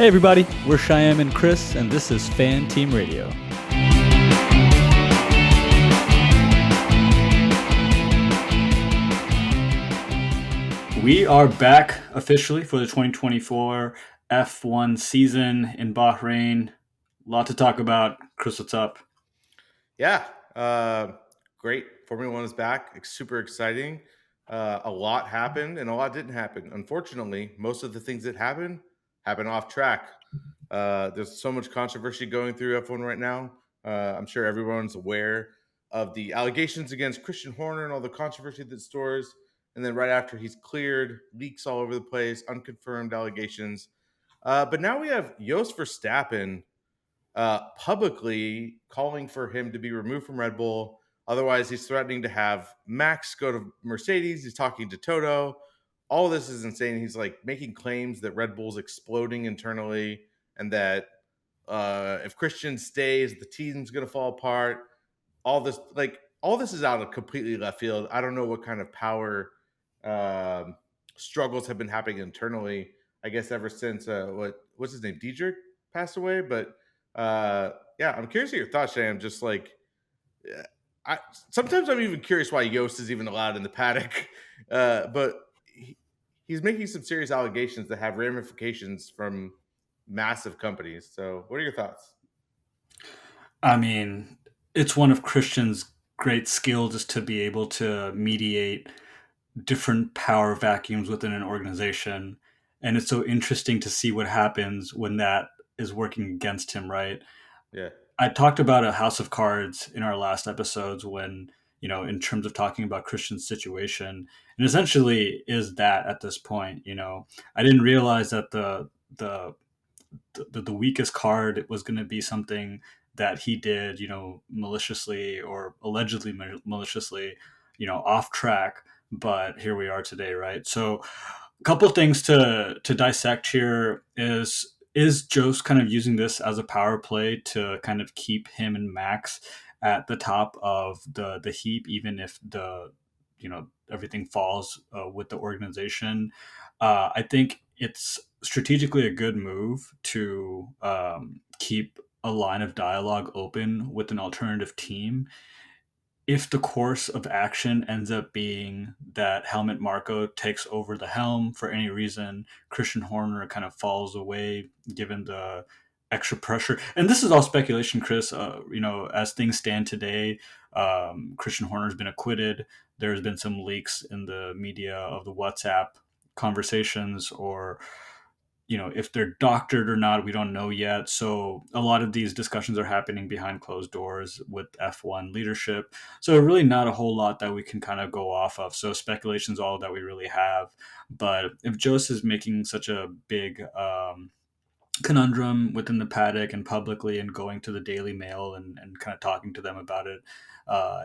Hey everybody, we're Shayem and Chris, and this is Fan Team Radio. We are back officially for the 2024 F1 season in Bahrain. A lot to talk about. Chris, what's up? Yeah, great. Formula One is back. It's super exciting. A lot happened and a lot didn't happen. Unfortunately, most of the things that happened off track. There's so much controversy going through F1 right now. I'm sure everyone's aware of the allegations against Christian Horner and all the controversy that stores. And then right after he's cleared, leaks all over the place, unconfirmed allegations. But now we have Jos Verstappen publicly calling for him to be removed from Red Bull. Otherwise, he's threatening to have Max go to Mercedes. He's talking to Toto. All this is insane. He's like making claims that Red Bull's exploding internally and that if Christian stays, the team's going to fall apart. All this is out of completely left field. I don't know what kind of power struggles have been happening internally. I guess ever since what's his name, Diedrich passed away. But yeah, I'm curious to your thoughts, Sham. Just like, uh, I sometimes I'm even curious why Yost is even allowed in the paddock. But he's making some serious allegations that have ramifications from massive companies. So, what are your thoughts? I mean, it's one of Christian's great skills is to be able to mediate different power vacuums within an organization. And it's so interesting to see what happens when that is working against him, right? Yeah, I talked about a house of cards in our last episodes when, in terms of talking about Christian's situation, and essentially is that at this point, I didn't realize that the the weakest card was going to be something that he did, maliciously or allegedly maliciously, off track. But here we are today, right? So a couple of things to dissect here is Jost kind of using this as a power play to kind of keep him and Max at the top of the heap, even if everything falls with the organization. I think it's strategically a good move to keep a line of dialogue open with an alternative team if the course of action ends up being that Helmut Marko takes over the helm for any reason, Christian Horner kind of falls away given the extra pressure. And this is all speculation, Chris. As things stand today, Christian Horner's been acquitted. There's been some leaks in the media of the WhatsApp conversations or if they're doctored or not, we don't know yet. So a lot of these discussions are happening behind closed doors with F1 leadership. So really not a whole lot that we can kind of go off of. So speculation is all that we really have. But if Jose is making such a big conundrum within the paddock and publicly and going to the Daily Mail and kind of talking to them about it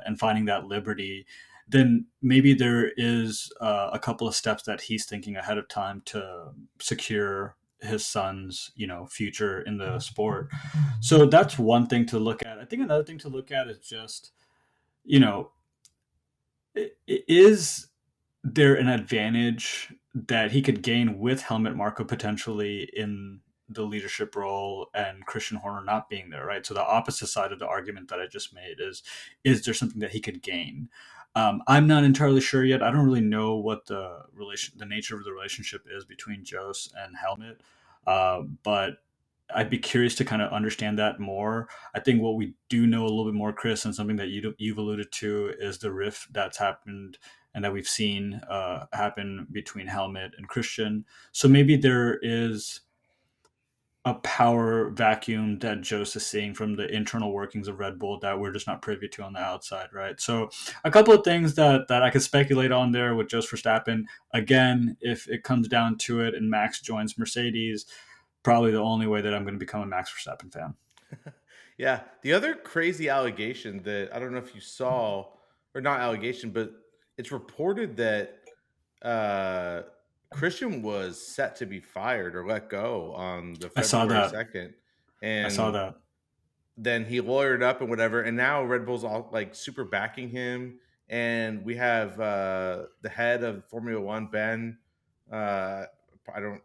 and finding that liberty, then maybe there is a couple of steps that he's thinking ahead of time to secure his son's future in the sport. So that's one thing to look at. I think another thing to look at is just you know is there an advantage that he could gain with Helmut Marko potentially in the leadership role and Christian Horner not being there, right? So the opposite side of the argument that I just made is there something that he could gain? I'm not entirely sure yet. I don't really know what the nature of the relationship is between Jose and Helmut, but I'd be curious to kind of understand that more. I think what we do know a little bit more, Chris, and something that you've alluded to is the rift that's happened and that we've seen happen between Helmut and Christian. So maybe there is a power vacuum that Joe's is seeing from the internal workings of Red Bull that we're just not privy to on the outside, right? So a couple of things that I could speculate on there with Jos Verstappen. Again, if it comes down to it and Max joins Mercedes, probably the only way that I'm going to become a Max Verstappen fan. yeah. The other crazy allegation that I don't know if you saw, or not allegation, but it's reported that uh, Christian was set to be fired or let go on the I saw February that. 2nd. I saw And that. then he lawyered up and whatever. And now Red Bull's all like super backing him. And we have the head of Formula One, Ben. I don't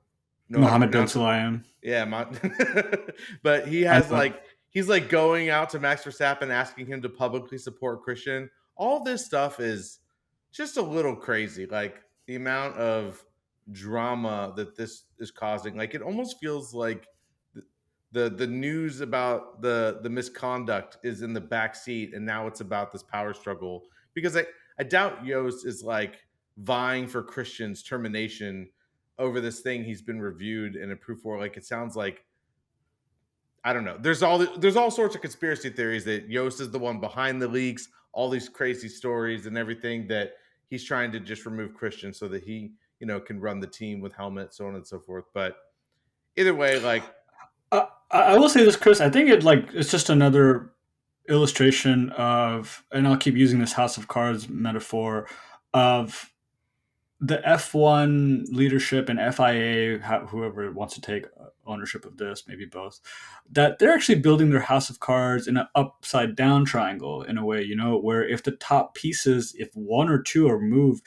know how to Mohammed bin pronounce it. Sulayem. Yeah, but he I has know. like he's like going out to Max Verstappen asking him to publicly support Christian. All this stuff is just a little crazy. Like the amount of drama that this is causing. Like it almost feels like the news about the misconduct is in the back seat, and now it's about this power struggle. Because I doubt Yost is like vying for Christian's termination over this thing he's been reviewed and approved for. Like it sounds like I don't know. There's all sorts of conspiracy theories that Yost is the one behind the leaks, all these crazy stories and everything that he's trying to just remove Christian so that he can run the team with helmet, so on and so forth. But either way, like I will say this, Chris. I think it's just another illustration of, and I'll keep using this House of Cards metaphor of the F1 leadership and FIA, whoever wants to take ownership of this, maybe both, that they're actually building their house of cards in an upside down triangle in a way, where if the top pieces, if one or two are moved,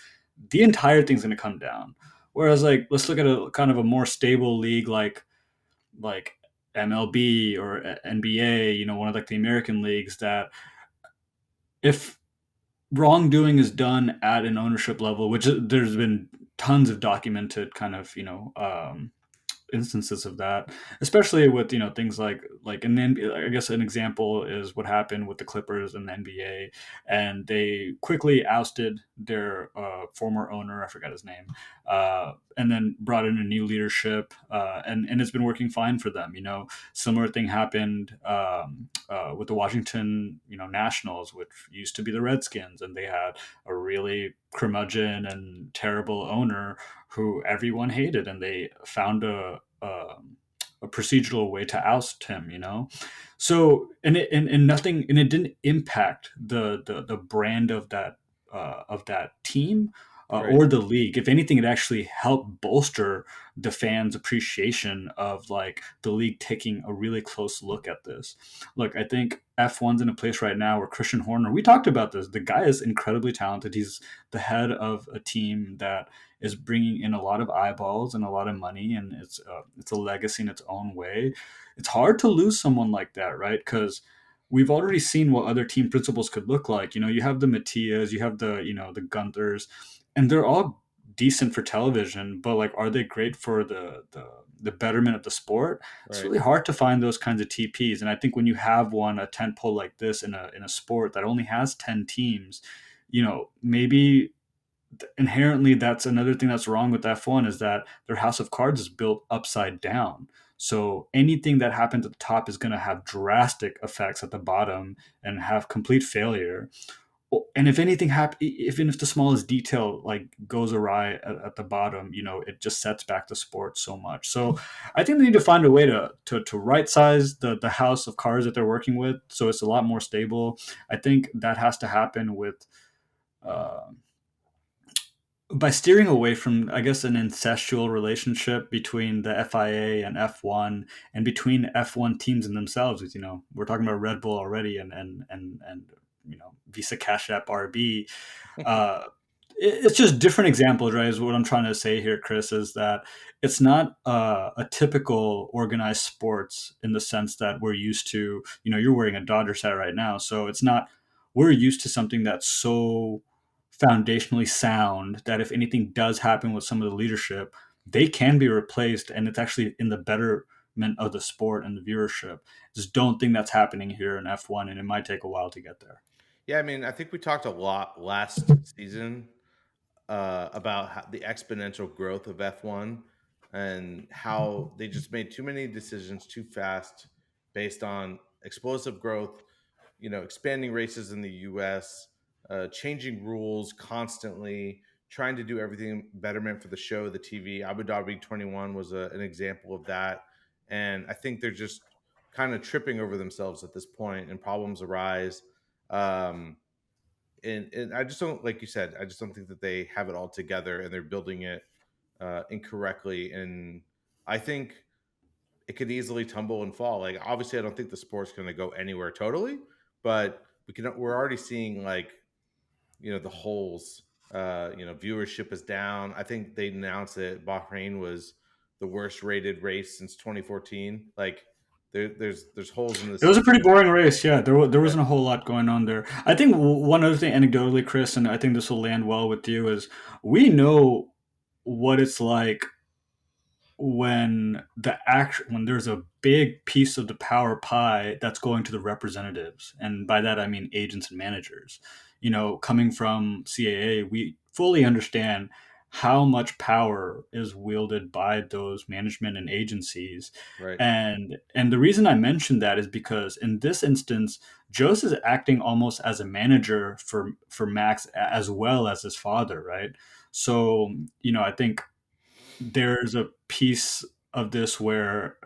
the entire thing's going to come down. Whereas, like, let's look at a kind of a more stable league like MLB or NBA, one of like the American leagues, that if wrongdoing is done at an ownership level, which there's been tons of documented kind of instances of that, especially with things like and then I guess an example is what happened with the Clippers and the NBA, and they quickly ousted their former owner, I forgot his name, and then brought in a new leadership, and it's been working fine for them. Similar thing happened with the Washington Nationals, which used to be the Redskins, and they had a really curmudgeon and terrible owner who everyone hated, and they found a procedural way to oust him. So and nothing, and it didn't impact the brand of that team. right, Or the league. If anything, it actually helped bolster the fans' appreciation of like the league taking a really close look at this. Look, I think F1's in a place right now where Christian Horner, we talked about this, the guy is incredibly talented. He's the head of a team that is bringing in a lot of eyeballs and a lot of money, and it's a legacy in its own way. It's hard to lose someone like that, right? Because we've already seen what other team principals could look like. You have the Matias, you have the Gunthers, and they're all decent for television, but like, are they great for the betterment of the sport? It's right. really hard to find those kinds of TPs. And I think when you have a tent pole like this in a sport that only has 10 teams, maybe inherently that's another thing that's wrong with F1, is that their house of cards is built upside down. So anything that happens at the top is going to have drastic effects at the bottom and have complete failure. And if anything happens, even if the smallest detail like goes awry at the bottom, it just sets back the sport so much. So I think they need to find a way to right size the house of cards that they're working with, so it's a lot more stable. I think that has to happen with uh, by steering away from, I guess, an incestual relationship between the FIA and F1, and between F1 teams and themselves. We're talking about Red Bull already, and Visa Cash App RB. Uh, it's just different examples, right? Is what I'm trying to say here, Chris, is that it's not a typical organized sports in the sense that we're used to. You're wearing a Dodgers hat right now, so it's not. We're used to something that's so foundationally sound that if anything does happen with some of the leadership, they can be replaced, and it's actually in the betterment of the sport and the viewership. Just don't think that's happening here in F1, and it might take a while to get there. Yeah, I mean, I think we talked a lot last season about the exponential growth of F1 and how they just made too many decisions too fast based on explosive growth, expanding races in the US, changing rules constantly, trying to do everything betterment for the show, the TV. Abu Dhabi 21 was an example of that. And I think they're just kind of tripping over themselves at this point, and problems arise. Um, and I just don't, like you said, I just don't think that they have it all together and they're building it incorrectly. And I think it could easily tumble and fall. Like obviously, I don't think the sport's going to go anywhere totally, but we're already seeing like the holes. Viewership is down. I think they announced that Bahrain was the worst rated race since 2014. Like there's holes in the It was a pretty system. boring race. Yeah, there Yeah, wasn't a whole lot going on there. I think one other thing, anecdotally, Chris, and I think this will land well with you, is we know what it's like when there's a big piece of the power pie that's going to the representatives, and by that I mean agents and managers. Coming from CAA, we fully understand how much power is wielded by those management and agencies. right. And the reason I mentioned that is because in this instance, Jose is acting almost as a manager for Max as well as his father, right? So, I think there's a piece of this where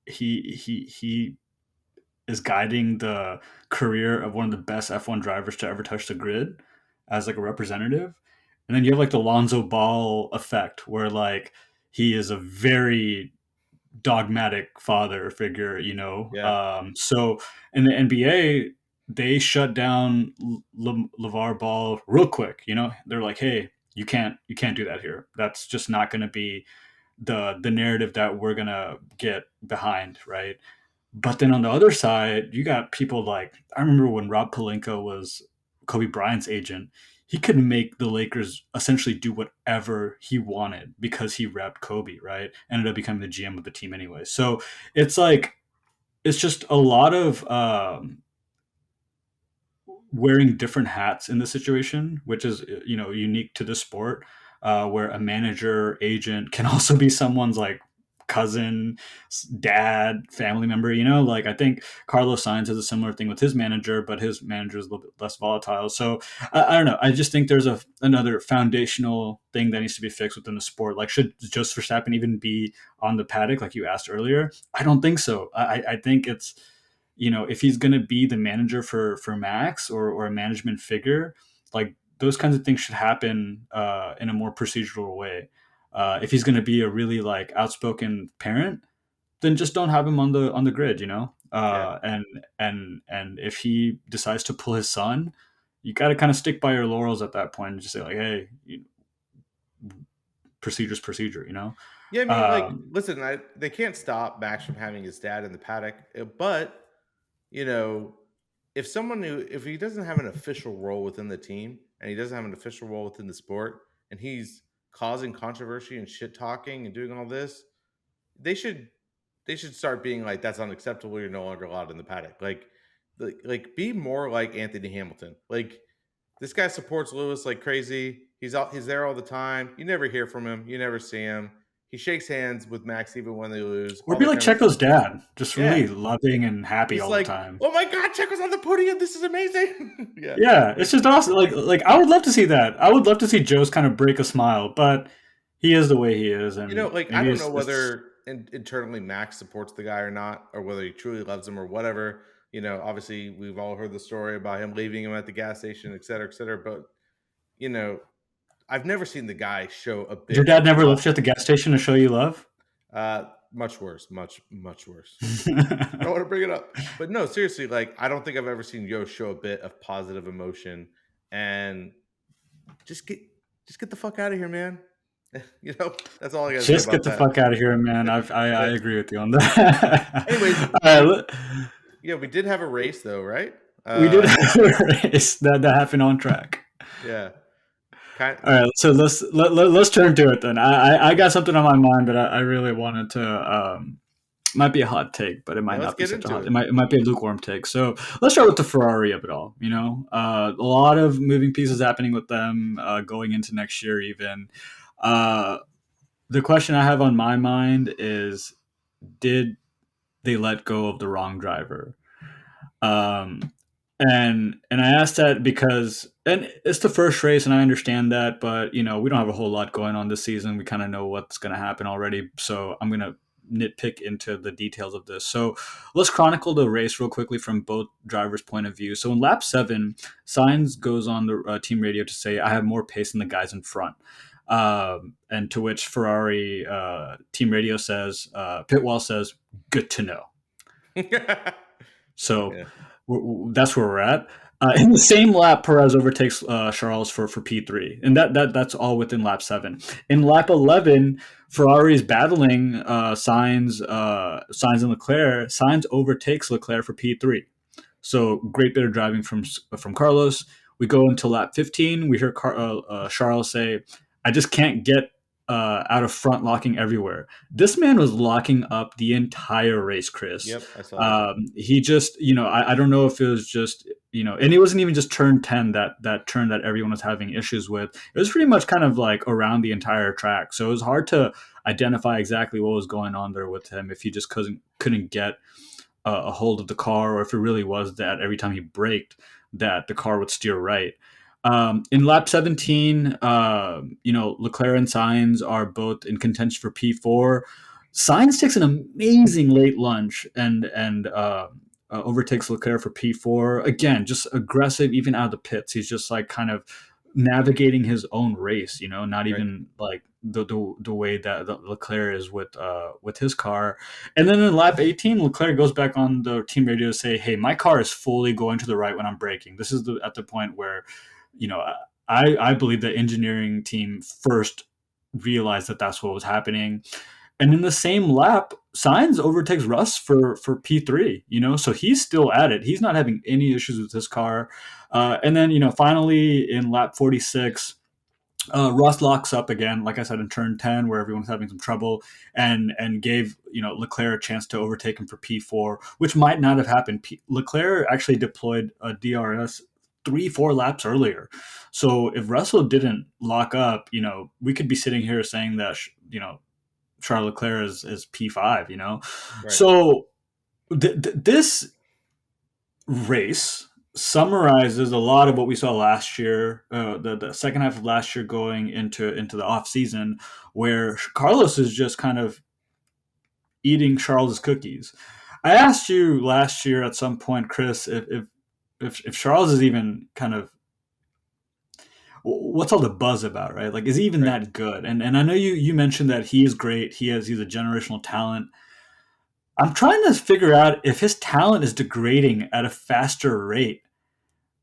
he is guiding the career of one of the best F1 drivers to ever touch the grid as like a representative. And then you have like the Lonzo Ball effect where like he is a very dogmatic father figure, Yeah, So in the NBA, they shut down LeVar Ball real quick. They're like, hey, you can't do that here. That's just not going to be the narrative that we're gonna get behind, right? But then on the other side, you got people like I remember when Rob Pelinka was Kobe Bryant's agent. He could make the Lakers essentially do whatever he wanted because he repped Kobe, right? Ended up becoming the GM of the team anyway. So it's like it's just a lot of wearing different hats in the situation, which is unique to the sport, where a manager agent can also be someone's like cousin, dad, family member. Like I think Carlos Sainz has a similar thing with his manager, but his manager is a little bit less volatile. So I don't know. I just think there's another foundational thing that needs to be fixed within the sport. Like, should Jos Verstappen even be on the paddock, like you asked earlier? I don't think so. I think it's if he's going to be the manager for Max or a management figure, like those kinds of things should happen in a more procedural way. If he's going to be a really like outspoken parent, then just don't have him on the grid, yeah. And if he decides to pull his son, you got to kind of stick by your laurels at that point and just say like, hey, procedure's procedure, Yeah, I mean, like, um, listen, they can't stop Max from having his dad in the paddock, but you know, if he doesn't have an official role within the team and he doesn't have an official role within the sport, and he's causing controversy and shit talking and doing all this, they should they should start being like, that's unacceptable. You're no longer allowed in the paddock. Like be more like Anthony Hamilton. Like this guy supports Lewis like crazy. He's there all the time. You never hear from him. You never see him. He shakes hands with Max even when they lose. or All be that like kind of Checo's dad, just yeah. really loving and happy Just all the like, time. oh my god, Check was on the podium. This is amazing. Yeah. Yeah, it's just awesome. Like I would love to see that. I would love to see Joe's kind of break a smile, but he is the way he is, and Like I maybe don't know it's whether internally Max supports the guy or not, or whether he truly loves him or whatever. Obviously we've all heard the story about him leaving him at the gas station, et cetera, et cetera. But you know, I've never seen the guy show a your bit of dad never left you at positive. the gas station to show you love. Much worse, much worse. I don't want to bring it up, but no, seriously, like I don't think I've ever seen Yo show a bit of positive emotion, and just get just get the fuck out of here, man. That's all I gotta say Just get about the that. fuck out of here, man. I But agree with you on that. anyways, All right, yeah, we did have a race though, right? we did have a race that happened on track. Yeah, kind. All right, so let's turn to it then. I got something on my mind that I really wanted to might be a hot take, but it Yeah, might let's not be get such a into hot. it. It might be a lukewarm take. So let's start with the Ferrari of it all. A lot of moving pieces happening with them going into next year. Even uh, the question I have on my mind is, did they let go of the wrong driver? Um, and I asked that because and it's the first race, and I understand that, but we don't have a whole lot going on this season. We kind of know what's going to happen already, so I'm going to nitpick into the details of this. So let's chronicle the race real quickly from both drivers' point of view. So in lap 7, Sainz goes on the team radio to say, "I have more pace than the guys in front." And to which Ferrari team radio says, Pitwall says, "Good to know." Yeah, So that's where we're at. In the same lap, Perez overtakes Charles for P3, and that's all within lap 7. In lap 11, Ferrari is battling Sainz and Leclerc. Sainz overtakes Leclerc for P3. So great bit of driving from Carlos. We go into lap 15. We hear Charles say, "I just can't get out of front locking everywhere." This man was locking up the entire race, Chris. Yep, I saw that. He just, I don't know if it was just, and it wasn't even just turn 10, that turn that everyone was having issues with. It was pretty much kind of like around the entire track. So it was hard to identify exactly what was going on there with him if he just couldn't get a hold of the car, or if it really was that every time he braked, that the car would steer right. In lap 17, Leclerc and Sainz are both in contention for P4. Sainz takes an amazing late lunge and overtakes Leclerc for P4. Again, just aggressive, even out of the pits. He's just like kind of navigating his own race, not Right. even like the way that Leclerc is with his car. And then in lap 18, Leclerc goes back on the team radio to say, "Hey, my car is fully going to the right when I'm braking." This is at the point where, you know, I believe the engineering team first realized that that's what was happening. And in the same lap, Sainz overtakes Russ for P3. So he's still at it. He's not having any issues with his car. And then finally in lap 46, Russ locks up again, like I said, in turn 10, where everyone's having some trouble, and gave Leclerc a chance to overtake him for P4, which might not have happened. Leclerc actually deployed a DRS 3-4 laps earlier. So if Russell didn't lock up, we could be sitting here saying that Charles Leclerc is P5. Right. So this race summarizes a lot of what we saw last year, the second half of last year going into the off season, where Carlos is just kind of eating Charles's cookies. I asked you last year at some point, Chris, if Charles is even kind of, what's all the buzz about, right? Like, is he even Right. that good? And I know you mentioned that he is great. He's a generational talent. I'm trying to figure out if his talent is degrading at a faster rate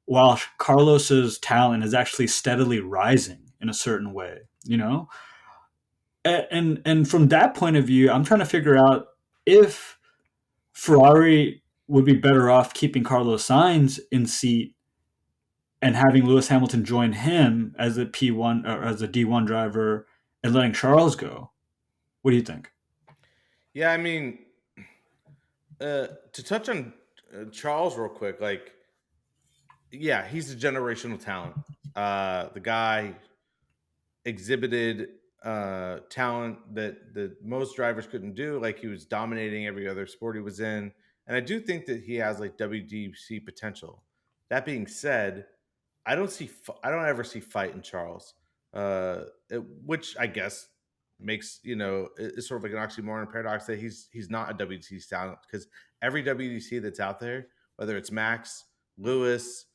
while Carlos's talent is actually steadily rising in a certain way. And from that point of view, I'm trying to figure out if Ferrari would be better off keeping Carlos Sainz in seat and having Lewis Hamilton join him as a P1 or as a D1 driver and letting Charles go. What do you think? Yeah, I mean, to touch on Charles real quick, like, yeah, he's a generational talent. The guy exhibited talent that most drivers couldn't do. Like, he was dominating every other sport he was in, and I do think that he has like WDC potential. That being said, I don't ever see fight in Charles, which I guess makes it's sort of like an oxymoron paradox that he's not a WDC talent, because every WDC that's out there, whether it's Max, Lewis,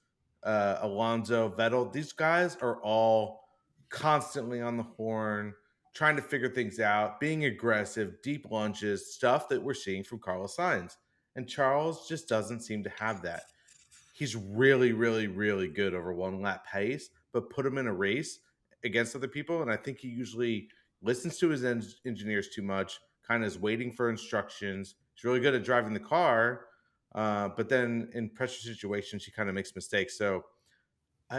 Alonso, Vettel, these guys are all constantly on the horn, trying to figure things out, being aggressive, deep lunges, stuff that we're seeing from Carlos Sainz. And Charles just doesn't seem to have that. He's really, really, really good over one lap pace, but put him in a race against other people, and I think he usually listens to his engineers too much, kind of is waiting for instructions. He's really good at driving the car, but then in pressure situations, he kind of makes mistakes. So,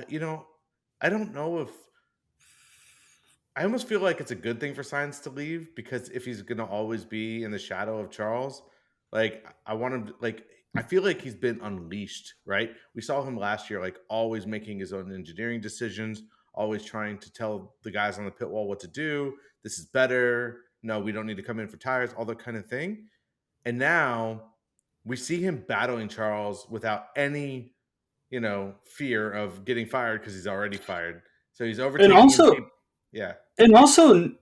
you know, I don't know if I almost feel like it's a good thing for Science to leave, because if he's going to always be in the shadow of Charles, like I want him to, like I feel like he's been unleashed, right? We saw him last year, like always making his own engineering decisions, always trying to tell the guys on the pit wall what to do. This is better. No, we don't need to come in for tires, all that kind of thing. And now we see him battling Charles without any, fear of getting fired, because he's already fired. So he's And overtaking him. also, Yeah. and also,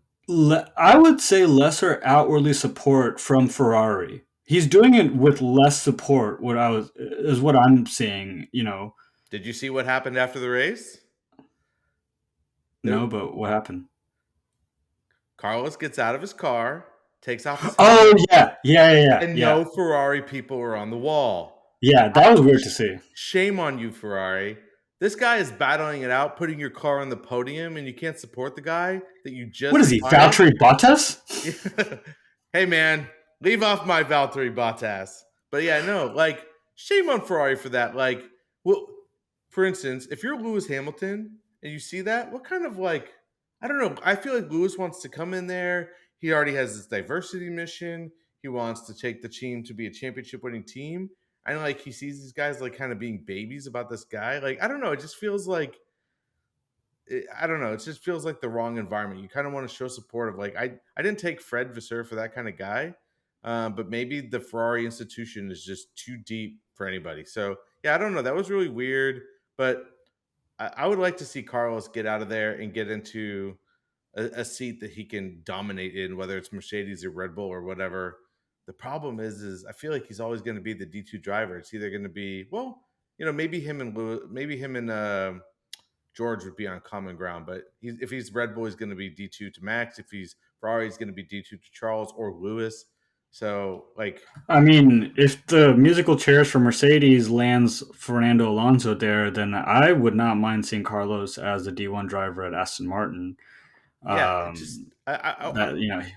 I would say lesser outwardly support from Ferrari. He's doing it with less support. What I'm seeing. Did you see what happened after the race? There, No, but what happened? Carlos gets out of his car, takes off his Oh helmet, yeah, yeah, yeah, yeah, and yeah. no Ferrari people are on the wall. Yeah, that was weird to see. Shame on you, Ferrari. This guy is battling it out, putting your car on the podium, and you can't support the guy that you What just is he, fired? Valtteri Bottas? Hey, man, leave off my Valtteri Bottas. But yeah, no, like, shame on Ferrari for that. Like, well, for instance, if you're Lewis Hamilton and you see that, what kind of like, I don't know. I feel like Lewis wants to come in there. He already has this diversity mission. He wants to take the team to be a championship winning team. And like he sees these guys like kind of being babies about this guy. Like, I don't know. It just feels like I don't know. It just feels like the wrong environment. You kind of want to show support of like I didn't take Fred Vasseur for that kind of guy, but maybe the Ferrari institution is just too deep for anybody. So yeah, I don't know. That was really weird, but I would like to see Carlos get out of there and get into a seat that he can dominate in, whether it's Mercedes or Red Bull or whatever. The problem is I feel like he's always going to be the D2 driver. It's either going to be well, maybe him and Lewis, maybe him and George would be on common ground. But if he's Red Bull, he's going to be D2 to Max. If he's Ferrari, he's going to be D2 to Charles or Lewis. So, like, I mean, if the musical chairs for Mercedes lands Fernando Alonso there, then I would not mind seeing Carlos as a D1 driver at Aston Martin. yeah, it just That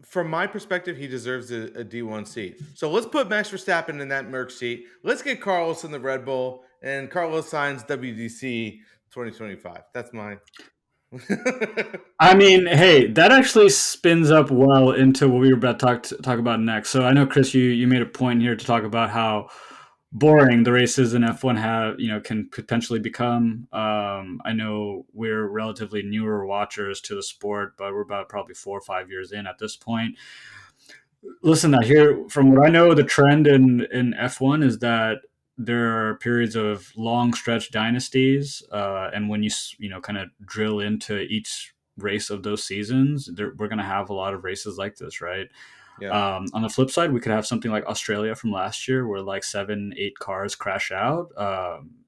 from my perspective, he deserves a D1 seat. So let's put Max Verstappen in that Merc seat. Let's get Carlos in the Red Bull, and Carlos signs WDC 2025. That's mine. I mean, hey, that actually spins up well into what we were about to talk about next. So I know, Chris, you made a point here to talk about how boring the races in F1 have, can potentially become. I know we're relatively newer watchers to the sport, but we're about probably 4 or 5 years in at this point. Listen, I hear from what I know, the trend in F1 is that there are periods of long stretch dynasties, and when you kind of drill into each race of those seasons, we're going to have a lot of races like this, right? Yeah, On the flip side, we could have something like Australia from last year, where like 7, 8 cars crash out,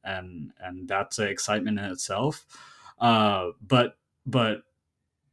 and that's an excitement in itself. But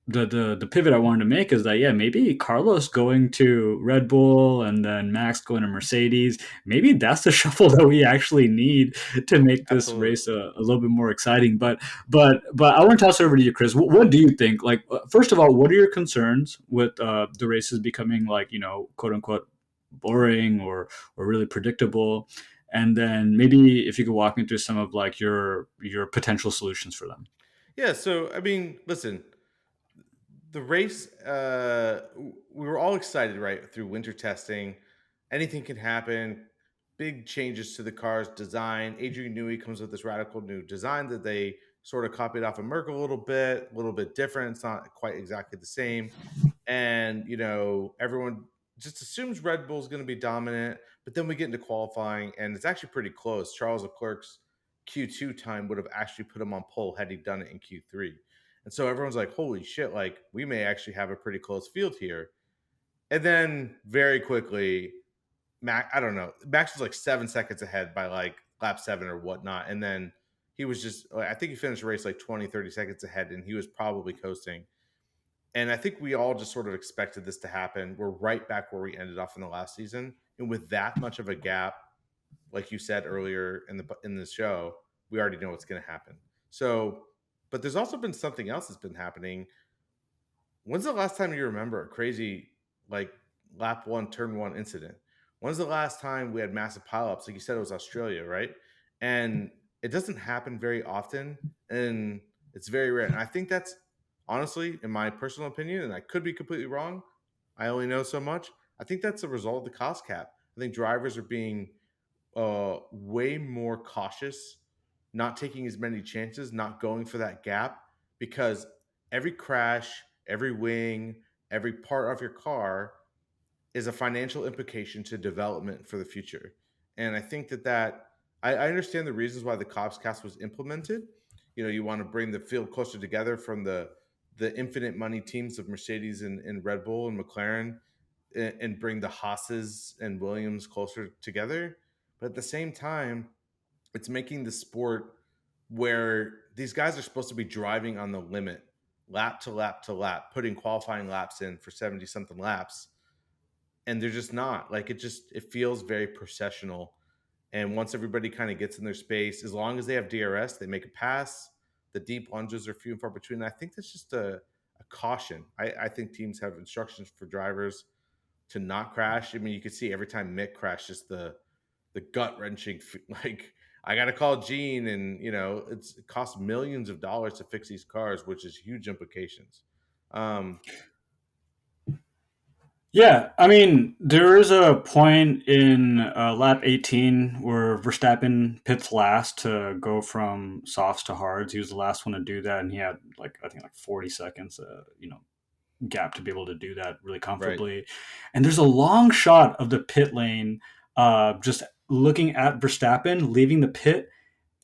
the pivot I wanted to make is that, yeah, maybe Carlos going to Red Bull and then Max going to Mercedes, maybe that's the shuffle that we actually need to make this absolutely. race a little bit more exciting. But I want to toss it over to you, Chris. What do you think? Like, first of all, what are your concerns with the races becoming like, quote unquote boring or really predictable? And then maybe if you could walk me through some of like your potential solutions for them. Yeah. So I mean, listen, the race, we were all excited, right? Through winter testing, anything can happen. Big changes to the car's design. Adrian Newey comes with this radical new design that they sort of copied off of Merck a little bit different. It's not quite exactly the same. And, everyone just assumes Red Bull's going to be dominant. But then we get into qualifying, and it's actually pretty close. Charles Leclerc's Q2 time would have actually put him on pole had he done it in Q3. And so everyone's like, holy shit, like we may actually have a pretty close field here. And then very quickly, I don't know, Max was like 7 seconds ahead by like lap 7 or whatnot. And then he was just, I think he finished the race like 20, 30 seconds ahead, and he was probably coasting. And I think we all just sort of expected this to happen. We're right back where we ended off in the last season. And with that much of a gap, like you said earlier in the show, we already know what's going to happen. So, but there's also been something else that's been happening. When's the last time you remember a crazy like lap one, turn one incident? When's the last time we had massive pileups? Like you said, it was Australia, right? And it doesn't happen very often, and it's very rare. And I think that's honestly, in my personal opinion, and I could be completely wrong. I only know so much. I think that's a result of the cost cap. I think drivers are being way more cautious, not taking as many chances, not going for that gap because every crash, every wing, every part of your car is a financial implication to development for the future. And I think I understand the reasons why the cops cast was implemented. You want to bring the field closer together from the infinite money teams of Mercedes and Red Bull and McLaren, and bring the Haas's and Williams closer together. But at the same time, it's making the sport where these guys are supposed to be driving on the limit, lap to lap to lap, putting qualifying laps in for 70 something laps. And they're just not. Like it feels very processional. And once everybody kind of gets in their space, as long as they have DRS, they make a pass. The deep lunges are few and far between. I think that's just a caution. I think teams have instructions for drivers to not crash. I mean, you can see every time Mick crashes, the gut wrenching, like, I got to call Gene, and it costs millions of dollars to fix these cars, which is huge implications. Um, Yeah, I mean, there is a point in lap 18 where Verstappen pits last to go from softs to hards. He was the last one to do that, and he had like I think like 40 seconds, gap to be able to do that really right. comfortably. And there's a long shot of the pit lane, just looking at Verstappen leaving the pit,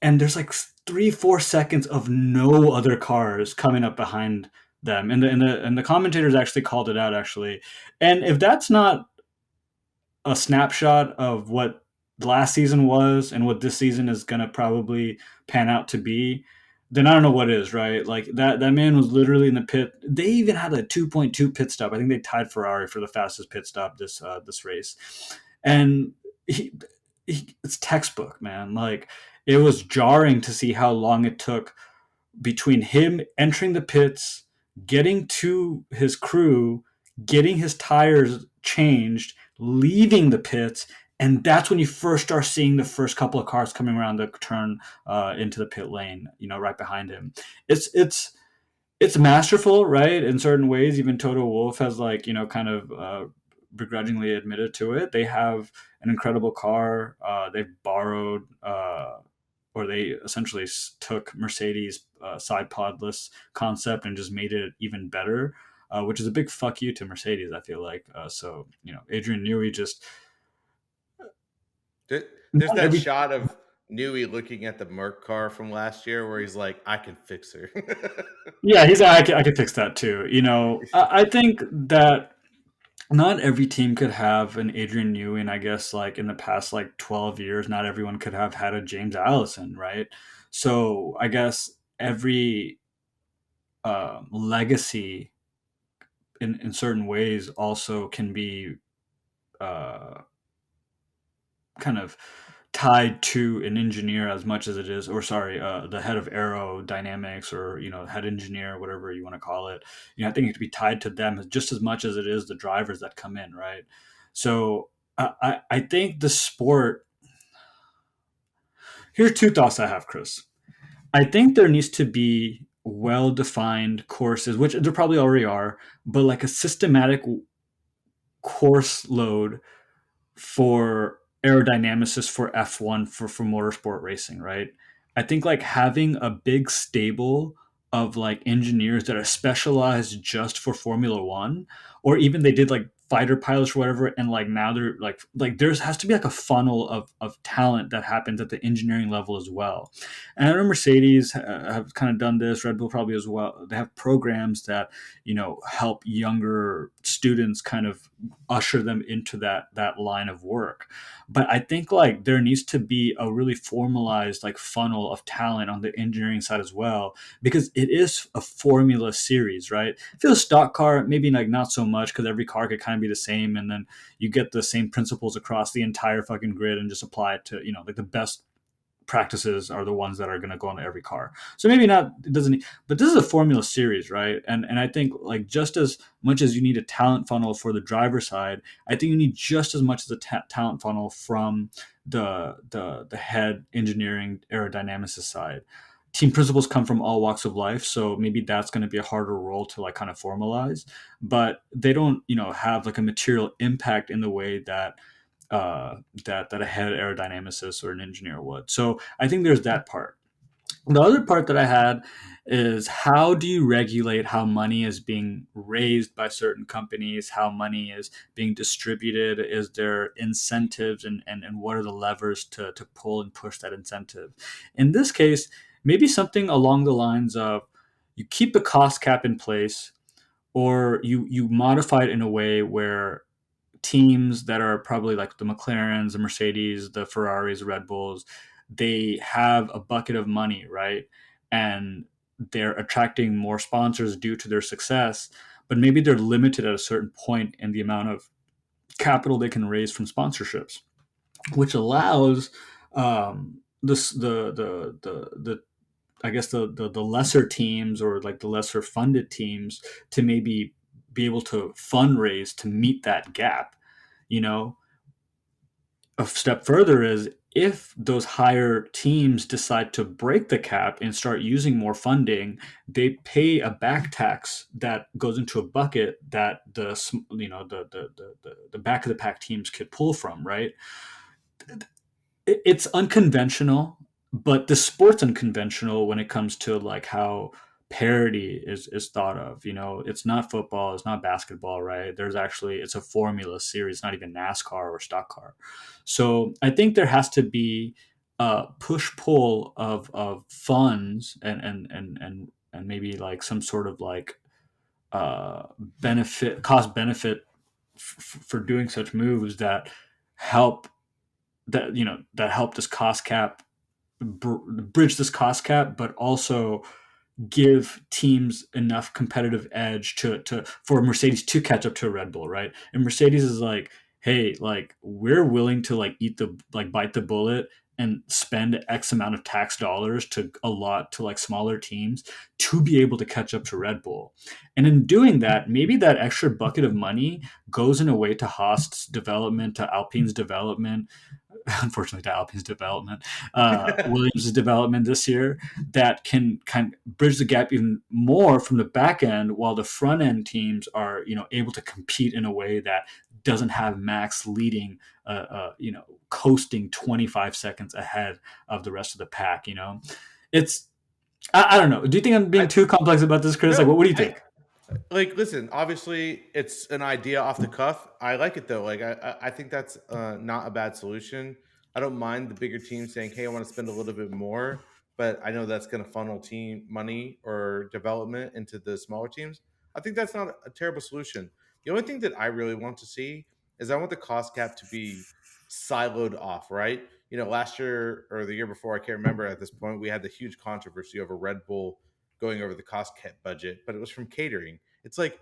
and there's like 3-4 seconds of no other cars coming up behind them, and the commentators actually called it out actually. And if that's not a snapshot of what last season was and what this season is going to probably pan out to be, then I don't know what is, right? Like that man was literally in the pit. They even had a 2.2 pit stop. I think they tied Ferrari for the fastest pit stop this race. And it's textbook, man. Like it was jarring to see how long it took between him entering the pits, getting to his crew, getting his tires changed, leaving the pits, and that's when you first start seeing the first couple of cars coming around the turn into the pit lane. Right behind him. It's masterful, right? In certain ways, even Toto Wolff has kind of begrudgingly admitted to it. They have an incredible car. They've borrowed or they essentially took Mercedes side podless concept and just made it even better, which is a big fuck you to Mercedes. I feel like so. Adrian Newey just There's not that every. shot of Newey looking at the Merc car from last year where he's like, I can fix her. Yeah, he's. I could fix that too. I think that not every team could have an Adrian Newey, and I guess like in the past like 12 years, not everyone could have had a James Allison, right? So I guess every legacy in certain ways also can be uh, kind of tied to an engineer as much as it is, or sorry, the head of aerodynamics, or head engineer, whatever you want to call it. I think it could be tied to them just as much as it is the drivers that come in, right? So I think the sport. Here's two thoughts I have, Chris. I think there needs to be well defined courses, which there probably already are, but like a systematic course load for aerodynamicists for F1 for motorsport racing, right? I think like having a big stable of like engineers that are specialized just for Formula One, or even they did like fighter pilots or whatever, and like now they're like there's has to be like a funnel of talent that happens at the engineering level as well. And I know Mercedes have kind of done this, Red Bull probably as well. They have programs that help younger students kind of usher them into that line of work. But I think like there needs to be a really formalized like funnel of talent on the engineering side as well, because it is a formula series, right? If it was a stock car, maybe like not so much, because every car could kind of be the same, and then you get the same principles across the entire fucking grid and just apply it to like the best practices are the ones that are going to go on every car. So maybe not, it doesn't, but this is a formula series, right? And I think like just as much as you need a talent funnel for the driver side, I think you need just as much as a talent funnel from the head engineering aerodynamicist side. Team principals come from all walks of life, so maybe that's going to be a harder role to like kind of formalize, but they don't have like a material impact in the way that a head aerodynamicist or an engineer would. So I think there's that part. The other part that I had is how do you regulate how money is being raised by certain companies, how money is being distributed? Is there incentives, and what are the levers to pull and push that incentive? In this case, maybe something along the lines of you keep the cost cap in place, or you modify it in a way where teams that are probably like the McLarens, the Mercedes, the Ferraris, the Red Bulls, they have a bucket of money, right? And they're attracting more sponsors due to their success, but maybe they're limited at a certain point in the amount of capital they can raise from sponsorships, which allows this the I guess the lesser teams, or like the lesser funded teams, to maybe be able to fundraise to meet that gap. You know, a step further is, if those higher teams decide to break the cap and start using more funding, they pay a back tax that goes into a bucket that the back of the pack teams could pull from, right? It's unconventional, but the sport's unconventional when it comes to like how parity is thought of. You know, it's not football, it's not basketball, right? There's actually, it's a formula series, not even NASCAR or stock car. So I think there has to be a push pull of funds, and maybe like some sort of like benefit, cost benefit for doing such moves that help, that help this cost cap, bridge this cost cap, but also give teams enough competitive edge to for Mercedes to catch up to Red Bull, right? And Mercedes is like, hey, like, we're willing to like bite the bullet and spend X amount of tax dollars to a lot to like smaller teams to be able to catch up to Red Bull. And in doing that, maybe that extra bucket of money goes in a way to Haas's development, to Alpine's development, unfortunately to Alpine's development, Williams' development this year, that can kind of bridge the gap even more from the back end, while the front end teams are, able to compete in a way that doesn't have Max leading, coasting 25 seconds ahead of the rest of the pack. It's, I don't know. Do you think I'm being I too complex about this, Chris? Like, no, what do you I think? like listen. Obviously, it's an idea off the cuff. I like it though. Like I think that's not a bad solution. I don't mind the bigger team saying, "Hey, I want to spend a little bit more," but I know that's going to funnel team money or development into the smaller teams. I think that's not a terrible solution. The only thing that I really want to see is I want the cost cap to be siloed off. Right? Last year or the year before, I can't remember at this point, we had the huge controversy over Red Bull going over the cost cap budget, but it was from catering. It's like,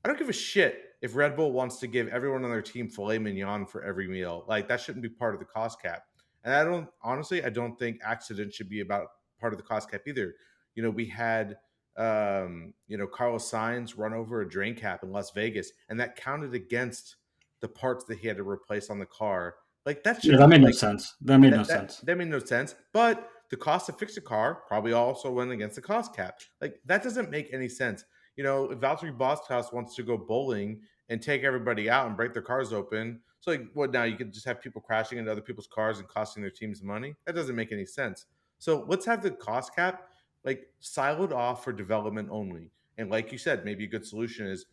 I don't give a shit if Red Bull wants to give everyone on their team filet mignon for every meal. Like, that shouldn't be part of the cost cap. And I don't think accidents should be about part of the cost cap either. We had Carlos Sainz run over a drain cap in Las Vegas, and that counted against the parts that he had to replace on the car. Like, that Yeah, that shouldn't made no like sense. That made no that that sense. that made no sense. But the cost to fix a car probably also went against the cost cap. Like, that doesn't make any sense. If Valtteri Bottas wants to go bowling and take everybody out and break their cars open, so like, what now? You could just have people crashing into other people's cars and costing their teams money. That doesn't make any sense. So let's have the cost cap like siloed off for development only. And like you said, maybe a good solution is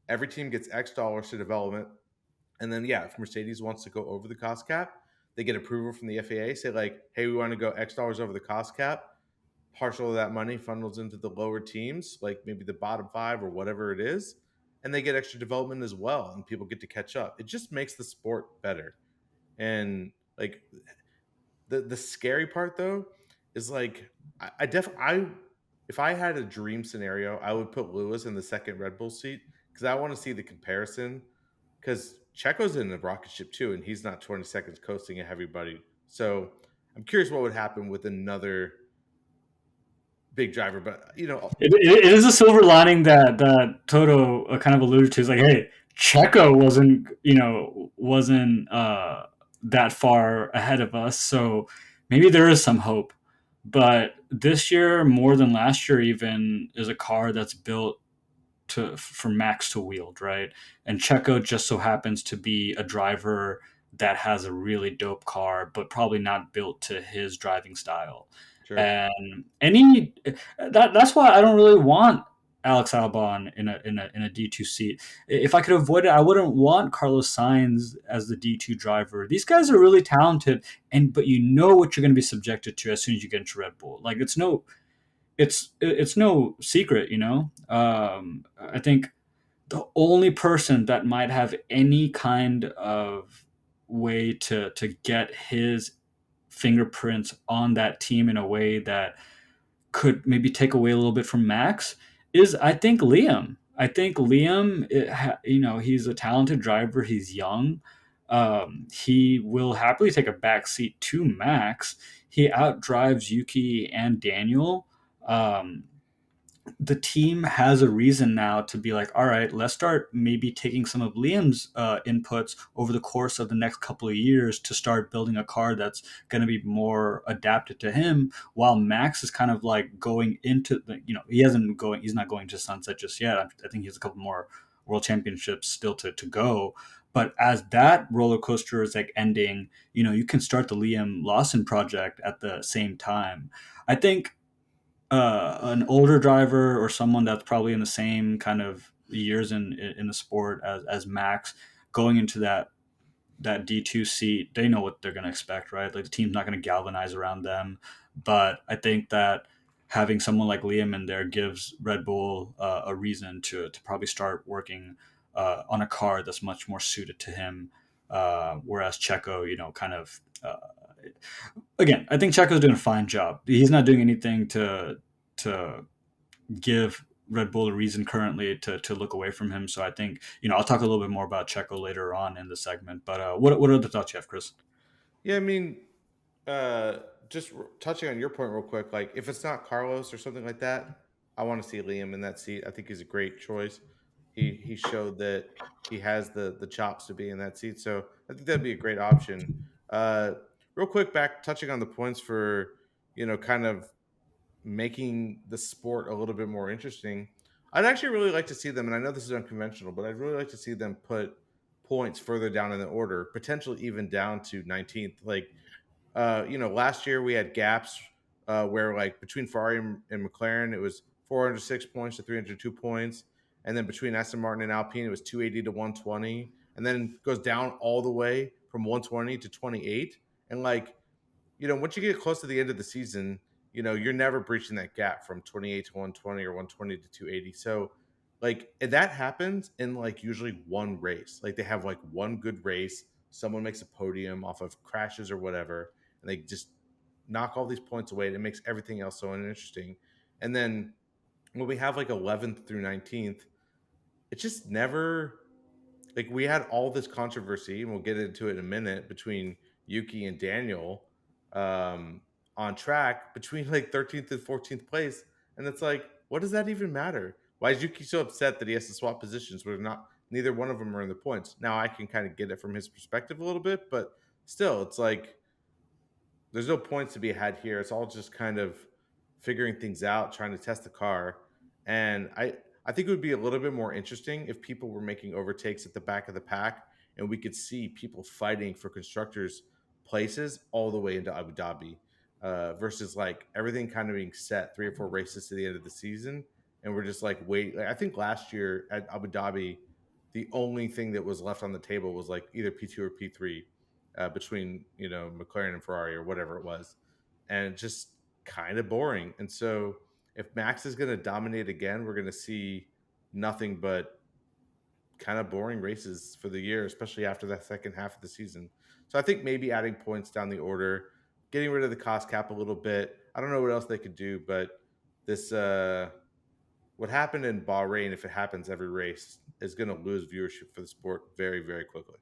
every team gets X dollars to development, and then, yeah, if Mercedes wants to go over the cost cap, they get approval from the FAA, say like, hey, we want to go X dollars over the cost cap. Partial of that money funnels into the lower teams, like maybe the bottom five or whatever it is, and they get extra development as well, and people get to catch up. It just makes the sport better. And like, the scary part though is like, I if I had a dream scenario, I would put Lewis in the second Red Bull seat because I want to see the comparison. Because Checo's in the rocket ship too, and he's not 20 seconds coasting at everybody. So I'm curious what would happen with another big driver. But It is a silver lining that Toto kind of alluded to. Is like, hey, Checo wasn't that far ahead of us, so maybe there is some hope. But this year, more than last year, even, is a car that's built to for Max to wield, right? And Checo just so happens to be a driver that has a really dope car, but probably not built to his driving style. sure. And any that's why I don't really want Alex Albon in a D2 seat. If I could avoid it, I wouldn't want Carlos Sainz as the D2 driver. These guys are really talented, but you know what you're going to be subjected to as soon as you get into Red Bull. Like, it's no secret. I think the only person that might have any kind of way to get his fingerprints on that team in a way that could maybe take away a little bit from Max is, I think, Liam. I think Liam, he's a talented driver. He's young. he will happily take a back seat to Max. He outdrives Yuki and Daniel. Um, the team has a reason now to be like, all right, let's start maybe taking some of Liam's inputs over the course of the next couple of years to start building a car that's going to be more adapted to him. While Max is kind of like going into the, he's not going to sunset just yet. I think he has a couple more world championships still to go. But as that roller coaster is like ending, you can start the Liam Lawson project at the same time. I think an older driver or someone that's probably in the same kind of years in the sport as Max going into that D2 seat, they know what they're going to expect, right? Like the team's not going to galvanize around them. But I think that having someone like Liam in there gives Red Bull a reason to probably start working on a car that's much more suited to him. Whereas Checo, kind of again, I think Checo's doing a fine job. He's not doing anything to give Red Bull a reason currently to look away from him. So I think I'll talk a little bit more about Checo later on in the segment. But what other thoughts you have, Chris? Yeah, I mean, uh, just touching on your point real quick, like if it's not Carlos or something like that, I want to see Liam in that seat. I think he's a great choice. He showed that he has the chops to be in that seat, so I think that'd be a great option. Uh, Real quick, back touching on the points for kind of making the sport a little bit more interesting. I'd actually really like to see them, and I know this is unconventional, but I'd really like to see them put points further down in the order, potentially even down to 19th. Like, last year we had gaps where, like, between Ferrari and McLaren, it was 406 points to 302 points. And then between Aston Martin and Alpine, it was 280 to 120. And then it goes down all the way from 120 to 28. And, like, once you get close to the end of the season, you're never breaching that gap from 28 to 120 or 120 to 280. So, like, if that happens in like usually one race. Like they have like one good race, someone makes a podium off of crashes or whatever, and they just knock all these points away. And it makes everything else so uninteresting. And then when we have like 11th through 19th, it just never, like, we had all this controversy, and we'll get into it in a minute, between Yuki and Daniel on track between like 13th and 14th place. And it's like, what does that even matter? Why is Yuki so upset that he has to swap positions where not neither one of them are in the points? Now I can kind of get it from his perspective a little bit, but still, it's like there's no points to be had here. It's all just kind of figuring things out, trying to test the car. And I think it would be a little bit more interesting if people were making overtakes at the back of the pack and we could see people fighting for constructors places all the way into Abu Dhabi, versus like everything kind of being set 3 or 4 races to the end of the season. And we're just like, wait, like, I think last year at Abu Dhabi, the only thing that was left on the table was like either P2 or P3, between McLaren and Ferrari or whatever it was, and just kind of boring. And so if Max is going to dominate again, we're going to see nothing but kind of boring races for the year, especially after that second half of the season. So I think maybe adding points down the order, getting rid of the cost cap a little bit. I don't know what else they could do, but this what happened in Bahrain, if it happens every race, is going to lose viewership for the sport very, very quickly.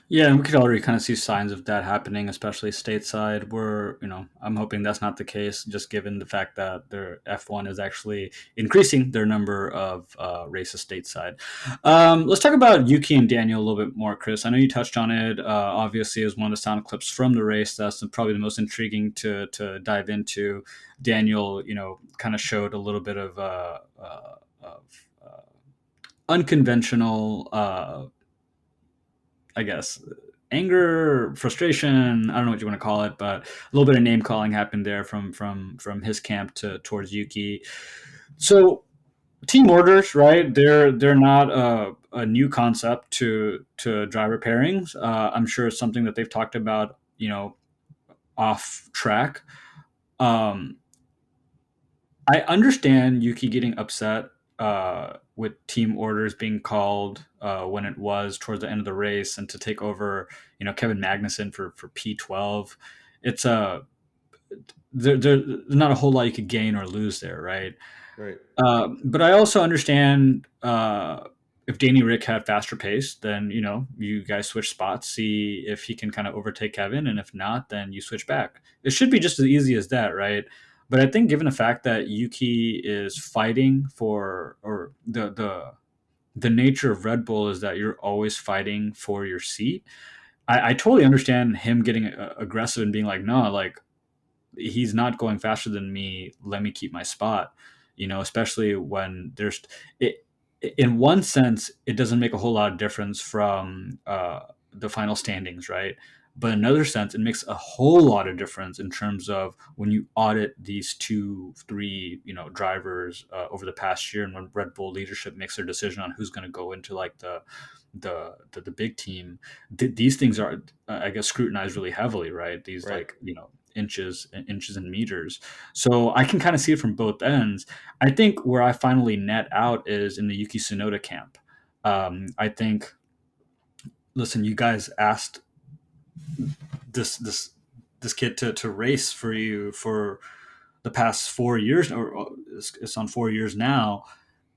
Yeah, and we could already kind of see signs of that happening, especially stateside, where, I'm hoping that's not the case, just given the fact that their F1 is actually increasing their number of races stateside. Let's talk about Yuki and Daniel a little bit more, Chris. I know you touched on it. Obviously, as one of the sound clips from the race, that's probably the most intriguing to dive into. Daniel, kind of showed a little bit of unconventional I guess, anger, frustration. I don't know what you want to call it, but a little bit of name calling happened there from his camp towards Yuki. So team orders, right? They're not a new concept to driver pairings. I'm sure it's something that they've talked about, off track. Um, I understand Yuki getting upset with team orders being called when it was towards the end of the race, and to take over, Kevin Magnussen for P12. It's there's not a whole lot you could gain or lose there, right? Right. But I also understand if Danny Rick had faster pace, then you guys switch spots, see if he can kind of overtake Kevin, and if not, then you switch back. It should be just as easy as that, right? But I think given the fact that Yuki is fighting for, or the nature of Red Bull is that you're always fighting for your seat. I totally understand him getting aggressive and being like, no, like he's not going faster than me. Let me keep my spot. Especially when there's it. In one sense, it doesn't make a whole lot of difference from the final standings, right? But in another sense, it makes a whole lot of difference in terms of when you audit these two, three, drivers over the past year, and when Red Bull leadership makes their decision on who's going to go into like the big team. These things are, I guess, scrutinized really heavily, right? These Right. like inches and meters. So I can kind of see it from both ends. I think where I finally net out is in the Yuki Tsunoda camp. I think, listen, you guys asked this kid to race for you for the past 4 years, or it's on 4 years now,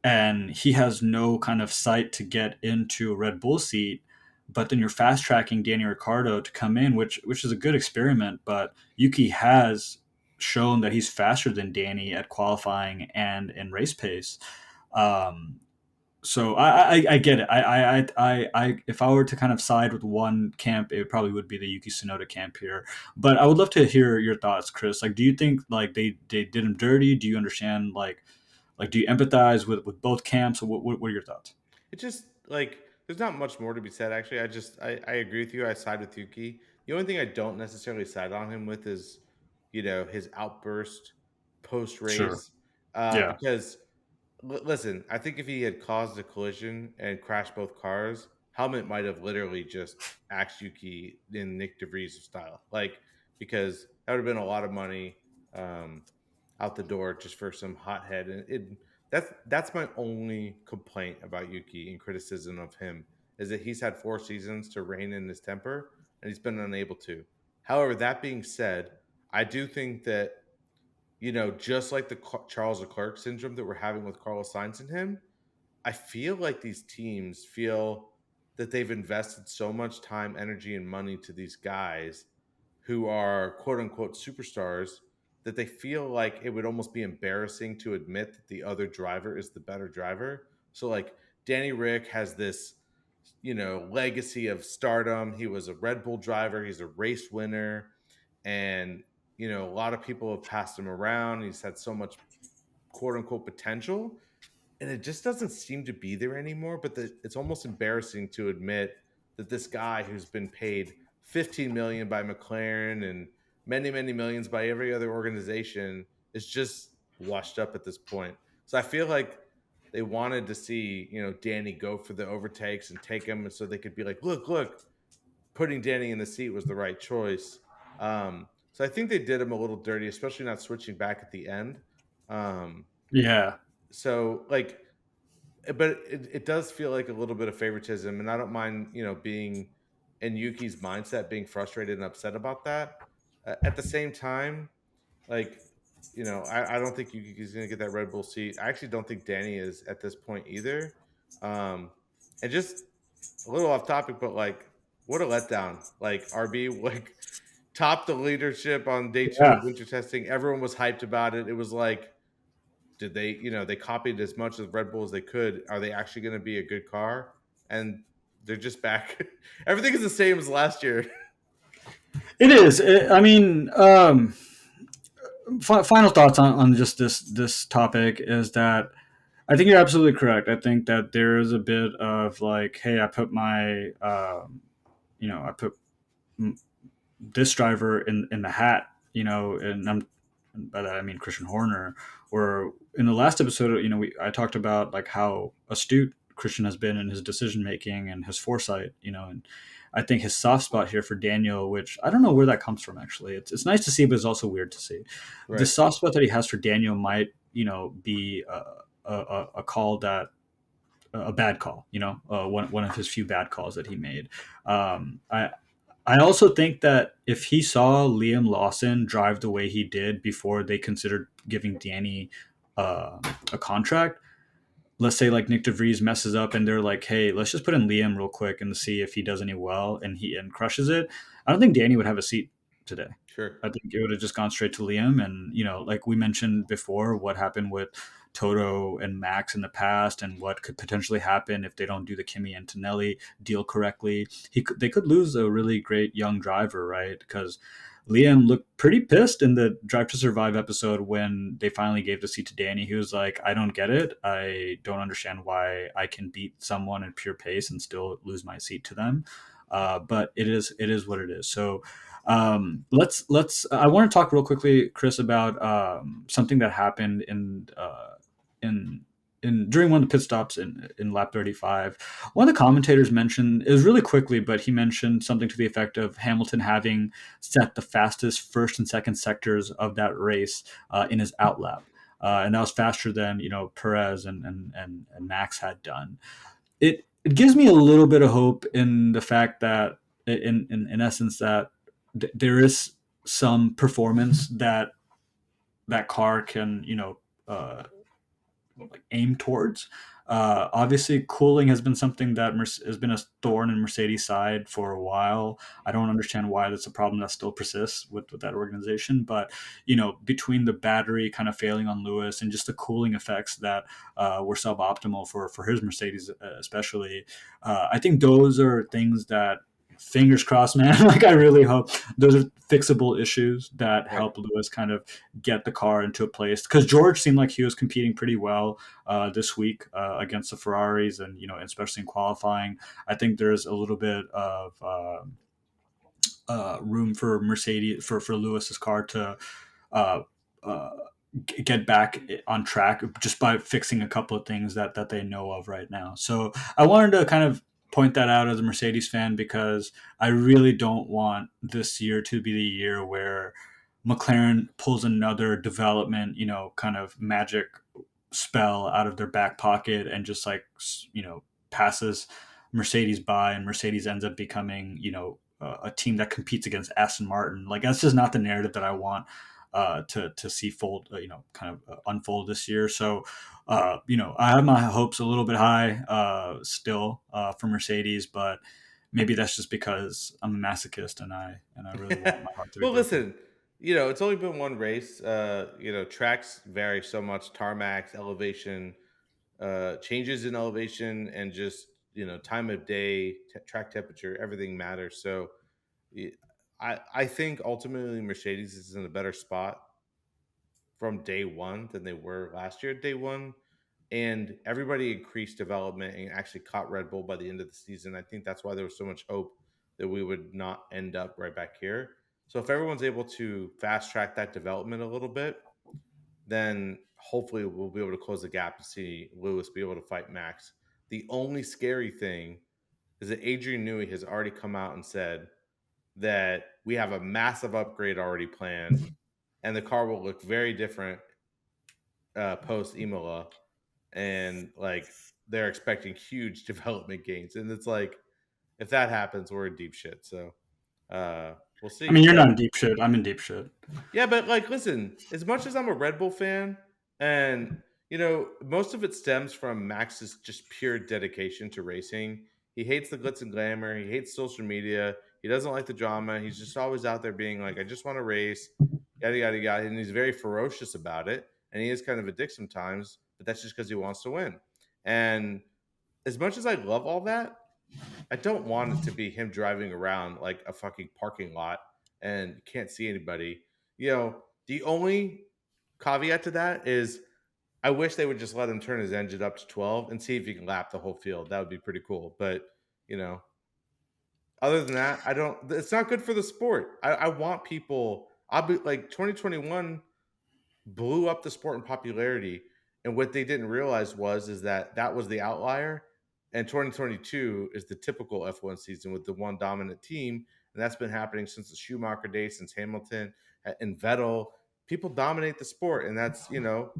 and he has no kind of sight to get into a Red Bull seat. But then you're fast tracking Danny Ricciardo to come in, which is a good experiment. But Yuki has shown that he's faster than Danny at qualifying and in race pace. Um, so I get it. If I were to kind of side with one camp, it probably would be the Yuki Tsunoda camp here. But I would love to hear your thoughts, Chris. Like, do you think like they did him dirty? Do you understand do you empathize with both camps? What are your thoughts? It just like there's not much more to be said. Actually, I agree with you. I side with Yuki. The only thing I don't necessarily side on him with is, his outburst post Sure. race, Yeah. because listen, I think if he had caused a collision and crashed both cars, Helmet might have literally just axed Yuki in Nick DeVries style, like because that would have been a lot of money um, out the door just for some hothead. And that's my only complaint about Yuki and criticism of him is that he's had 4 seasons to rein in his temper and he's been unable to. However, that being said, I do think that just like the Charles Leclerc syndrome that we're having with Carlos Sainz and him, I feel like these teams feel that they've invested so much time, energy, and money to these guys who are quote unquote superstars that they feel like it would almost be embarrassing to admit that the other driver is the better driver. So, like, Danny Rick has this, legacy of stardom. He was a Red Bull driver, he's a race winner, and, a lot of people have passed him around. He's had so much quote unquote potential and it just doesn't seem to be there anymore. But it's almost embarrassing to admit that this guy who's been paid 15 million by McLaren and many, many millions by every other organization is just washed up at this point. So I feel like they wanted to see, Danny go for the overtakes and take him, and so they could be like, look, putting Danny in the seat was the right choice. So I think they did him a little dirty, especially not switching back at the end. Um, Yeah. so like but it does feel like a little bit of favoritism, and I don't mind, being in Yuki's mindset, being frustrated and upset about that. At the same time, like, I don't think Yuki's going to get that Red Bull seat. I actually don't think Danny is at this point either. Um, and just a little off topic, but like, what a letdown! Like RB, like topped the leadership on day 2 of Yeah. winter testing. Everyone was hyped about it. It was like did they, they copied as much of Red Bull as they could. Are they actually going to be a good car? And they're just back. Everything is the same as last year. It is. I mean, final thoughts on just this topic is that I think you're absolutely correct. I think that there is a bit of like, hey, I put my, I put this driver in the hat, and by that I mean Christian Horner. Or in the last episode, I talked about like how astute Christian has been in his decision making and his foresight, and I think his soft spot here for Daniel, which I don't know where that comes from actually. It's nice to see, but it's also weird to see. The Right. soft spot that he has for Daniel might, be a call that a bad call, one of his few bad calls that he made. I also think that if he saw Liam Lawson drive the way he did before they considered giving Danny a contract, let's say like Nick DeVries messes up and they're like, hey, let's just put in Liam real quick and see if he does any well and he and crushes it. I don't think Danny would have a seat today. Sure. I think it would have just gone straight to Liam. And, like we mentioned before, what happened with Toto and Max in the past and what could potentially happen if they don't do the Kimi and Tonelli deal correctly. They could lose a really great young driver, right? Because Liam looked pretty pissed in the Drive to Survive episode when they finally gave the seat to Danny. He was like, I don't get it. I don't understand why I can beat someone in pure pace and still lose my seat to them. But it is what it is. So let's. I want to talk real quickly, Chris, about something that happened in during one of the pit stops in lap 35. One of the commentators mentioned, it was really quickly, but he mentioned something to the effect of Hamilton having set the fastest first and second sectors of that race in his outlap. And that was faster than Perez and Max had done. It gives me a little bit of hope in the fact that in essence that there is some performance that that car can like aim towards. Obviously, cooling has been something that has been a thorn in Mercedes' side for a while. I don't understand why that's a problem that still persists with that organization. But between the battery kind of failing on Lewis and just the cooling effects that were suboptimal for his Mercedes, especially, I think those are things that. Fingers crossed, man. Like I really hope those are fixable issues that Right. help Lewis kind of get the car into a place because George seemed like he was competing pretty well this week against the Ferraris, and especially in qualifying. I think there's a little bit of room for Mercedes for Lewis's car to uh, uh, get back on track just by fixing a couple of things that they know of right now. So I wanted to kind of point that out as a Mercedes fan because I really don't want this year to be the year where McLaren pulls another development, kind of magic spell out of their back pocket and just like passes Mercedes by, and Mercedes ends up becoming a team that competes against Aston Martin. Like that's just not the narrative that I want to see fold, kind of unfold this year. So, I have my hopes a little bit high still for Mercedes, but maybe that's just because I'm a masochist and I really want my heart to be Well, broken. listen, it's only been one race. Tracks vary so much, tarmacs, elevation, changes in elevation, and just time of day, track temperature, everything matters. So, y- I think ultimately Mercedes is in a better spot from day one than they were last year, day one. And everybody increased development and actually caught Red Bull by the end of the season. I think that's why there was so much hope that we would not end up right back here. So if everyone's able to fast track that development a little bit, then hopefully we'll be able to close the gap and see Lewis be able to fight Max. The only scary thing is that Adrian Newey has already come out and said that we have a massive upgrade already planned and the car will look very different post Imola, and like they're expecting huge development gains, and it's like if that happens, we're in deep shit. So we'll I see. mean, you're But not in deep shit. I'm in deep shit. yeah, but like, listen, as much as I'm a Red Bull fan, and most of it stems from Max's just pure dedication to racing. He hates the glitz and glamour. He hates social media. He doesn't like the drama. He's just always out there being like, I just want to race, yada yada yada. And he's very ferocious about it. And he is kind of a dick sometimes, but that's just because he wants to win. And as much as I love all that, I don't want it to be him driving around like a fucking parking lot and can't see anybody. The only caveat to that is I wish they would just let him turn his engine up to 12 and see if he can lap the whole field. That would be pretty cool. But, you know, other than that, I don't, it's not good for the sport. I want people, I'll be like 2021 blew up the sport in popularity. And what they didn't realize is that that was the outlier, and 2022 is the typical F1 season with the one dominant team, and that's been happening since the Schumacher days, since Hamilton and Vettel. People dominate the sport, and that's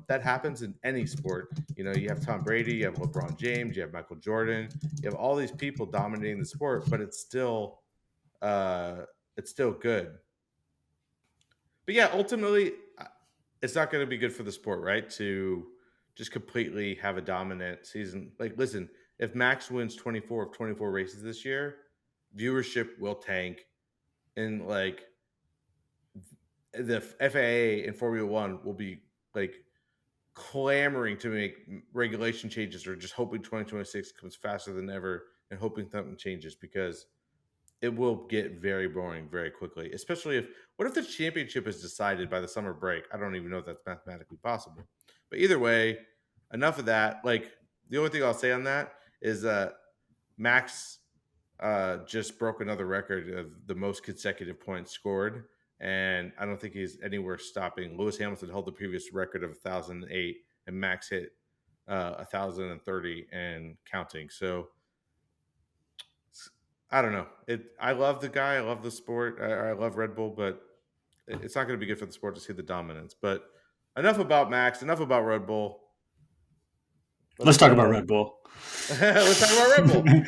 that happens in any sport. You have Tom Brady, you have LeBron James, you have Michael Jordan, you have all these people dominating the sport, but uh, it's still good. But yeah, ultimately, it's not going to be good for the sport, right? To just completely have a dominant season. Like, listen, if Max wins 24 of 24 races this year, viewership will tank, and like the FAA and Formula One will be like clamoring to make regulation changes, or just hoping 2026 comes faster than ever and hoping something changes, because it will get very boring very quickly. Especially if, what if the championship is decided by the summer break? I don't even know if that's mathematically possible. But either way, enough of that. Like, the only thing I'll say on that is Max just broke another record of the most consecutive points scored, and I don't think he's anywhere stopping. Lewis Hamilton held the previous record of 1,008, and Max hit 1,030 and counting. So I don't know. I love the guy. I love the sport. I love Red Bull, but it's not going to be good for the sport to see the dominance. But enough about Max. Enough about Red Bull. Let's Let's talk about Red Bull. let's talk about Red Bull.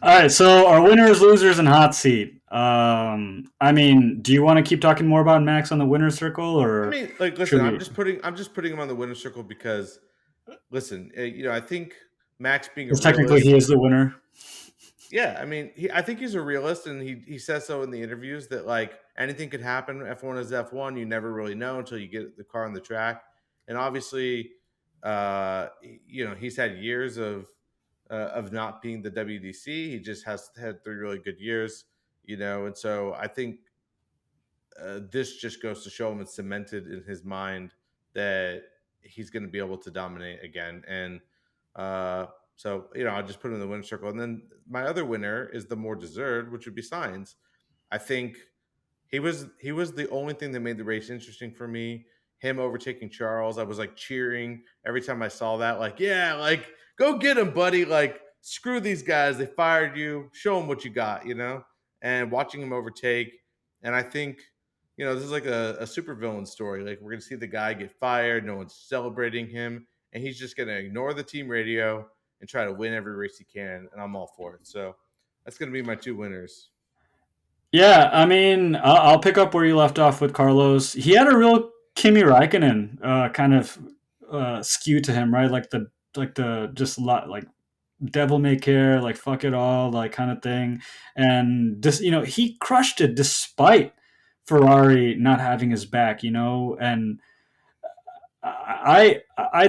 All right, so our winners, losers, and hot seat. I mean, do you want to keep talking more about Max on the winner's circle, I or mean, like, listen, should we? I'm just putting him on the winner's circle because, listen, I think Max being a Because technically, realist. he is the winner. Yeah, I mean, I think he's a realist, and he says so in the interviews that like anything could happen. F1 is F1. You never really know until you get the car on the track. And obviously, he's had years of not being the WDC. He just has had 3 really good years, and so I think this just goes to show him it's cemented in his mind that he's going to be able to dominate again. And so, I'll just put him in the winner circle. And then my other winner is the more deserved, which would be Signs. I think he was the only thing that made the race interesting for me. Him overtaking Charles, I was like cheering every time I saw that. Like, yeah, like go get him, buddy. Like, screw these guys. They fired you. Show them what you got. And watching him overtake, and I think this is like a supervillain story. Like, we're gonna see the guy get fired. No one's celebrating him, and he's just gonna ignore the team radio and try to win every race he can. And I'm all for it. So that's gonna be my two winners. Yeah, I mean, I'll pick up where you left off with Carlos. He had a real Kimi Raikkonen kind of skew to him, right? Like the just like devil may care, like fuck it all, like kind of thing. And just he crushed it despite Ferrari not having his back, and I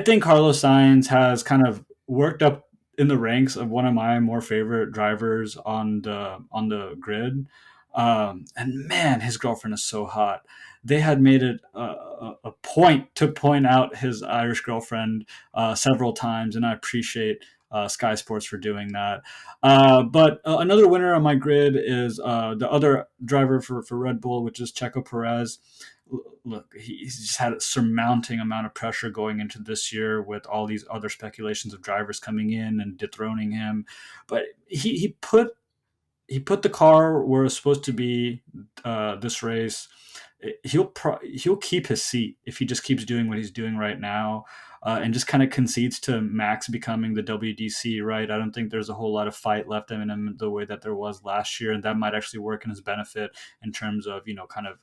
think Carlos Sainz has kind of worked up in the ranks of one of my more favorite drivers on the grid. And man, his girlfriend is so hot. They had made it a point to point out his Irish girlfriend several times, and I appreciate Sky Sports for doing that. But another winner on my grid is the other driver for Red Bull, which is Checo Perez. Look, he's just had a surmounting amount of pressure going into this year with all these other speculations of drivers coming in and dethroning him. But he put the car where it's supposed to be this race. He'll keep his seat if he just keeps doing what he's doing right now, and just kind of concedes to Max becoming the WDC. Right? I don't think there's a whole lot of fight left in him the way that there was last year, and that might actually work in his benefit in terms of kind of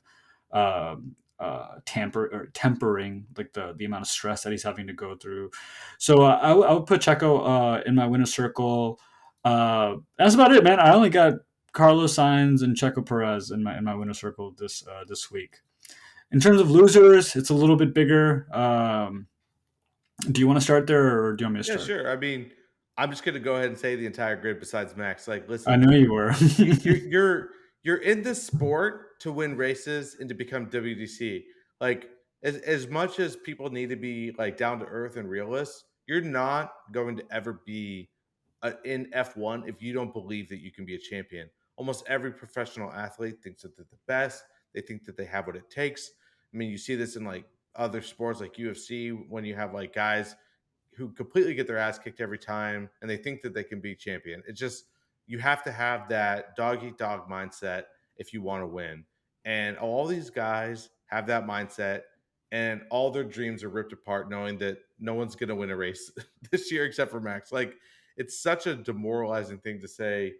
tempering like the amount of stress that he's having to go through. So I would put Checo in my winner circle. That's about it, man. I only got Carlos Sainz and Checo Perez in my winner circle this week. In terms of losers, it's a little bit bigger. Do you want to start there, or do you want me to Yeah, start? sure. I mean, I'm just gonna go ahead and say the entire grid besides Max. Like, I listen, know you were. you're in this sport to win races and to become WDC. Like, as much as people need to be like down to earth and realists, you're not going to ever be in F1 if you don't believe that you can be a champion. Almost every professional athlete thinks that they're the best. They think that they have what it takes. I mean, you see this in like other sports like UFC, when you have like guys who completely get their ass kicked every time and they think that they can be champion. It's just, you have to have that dog eat dog mindset if you want to win. And all these guys have that mindset, and all their dreams are ripped apart knowing that no one's going to win a race this year except for Max. Like, it's such a demoralizing thing to say.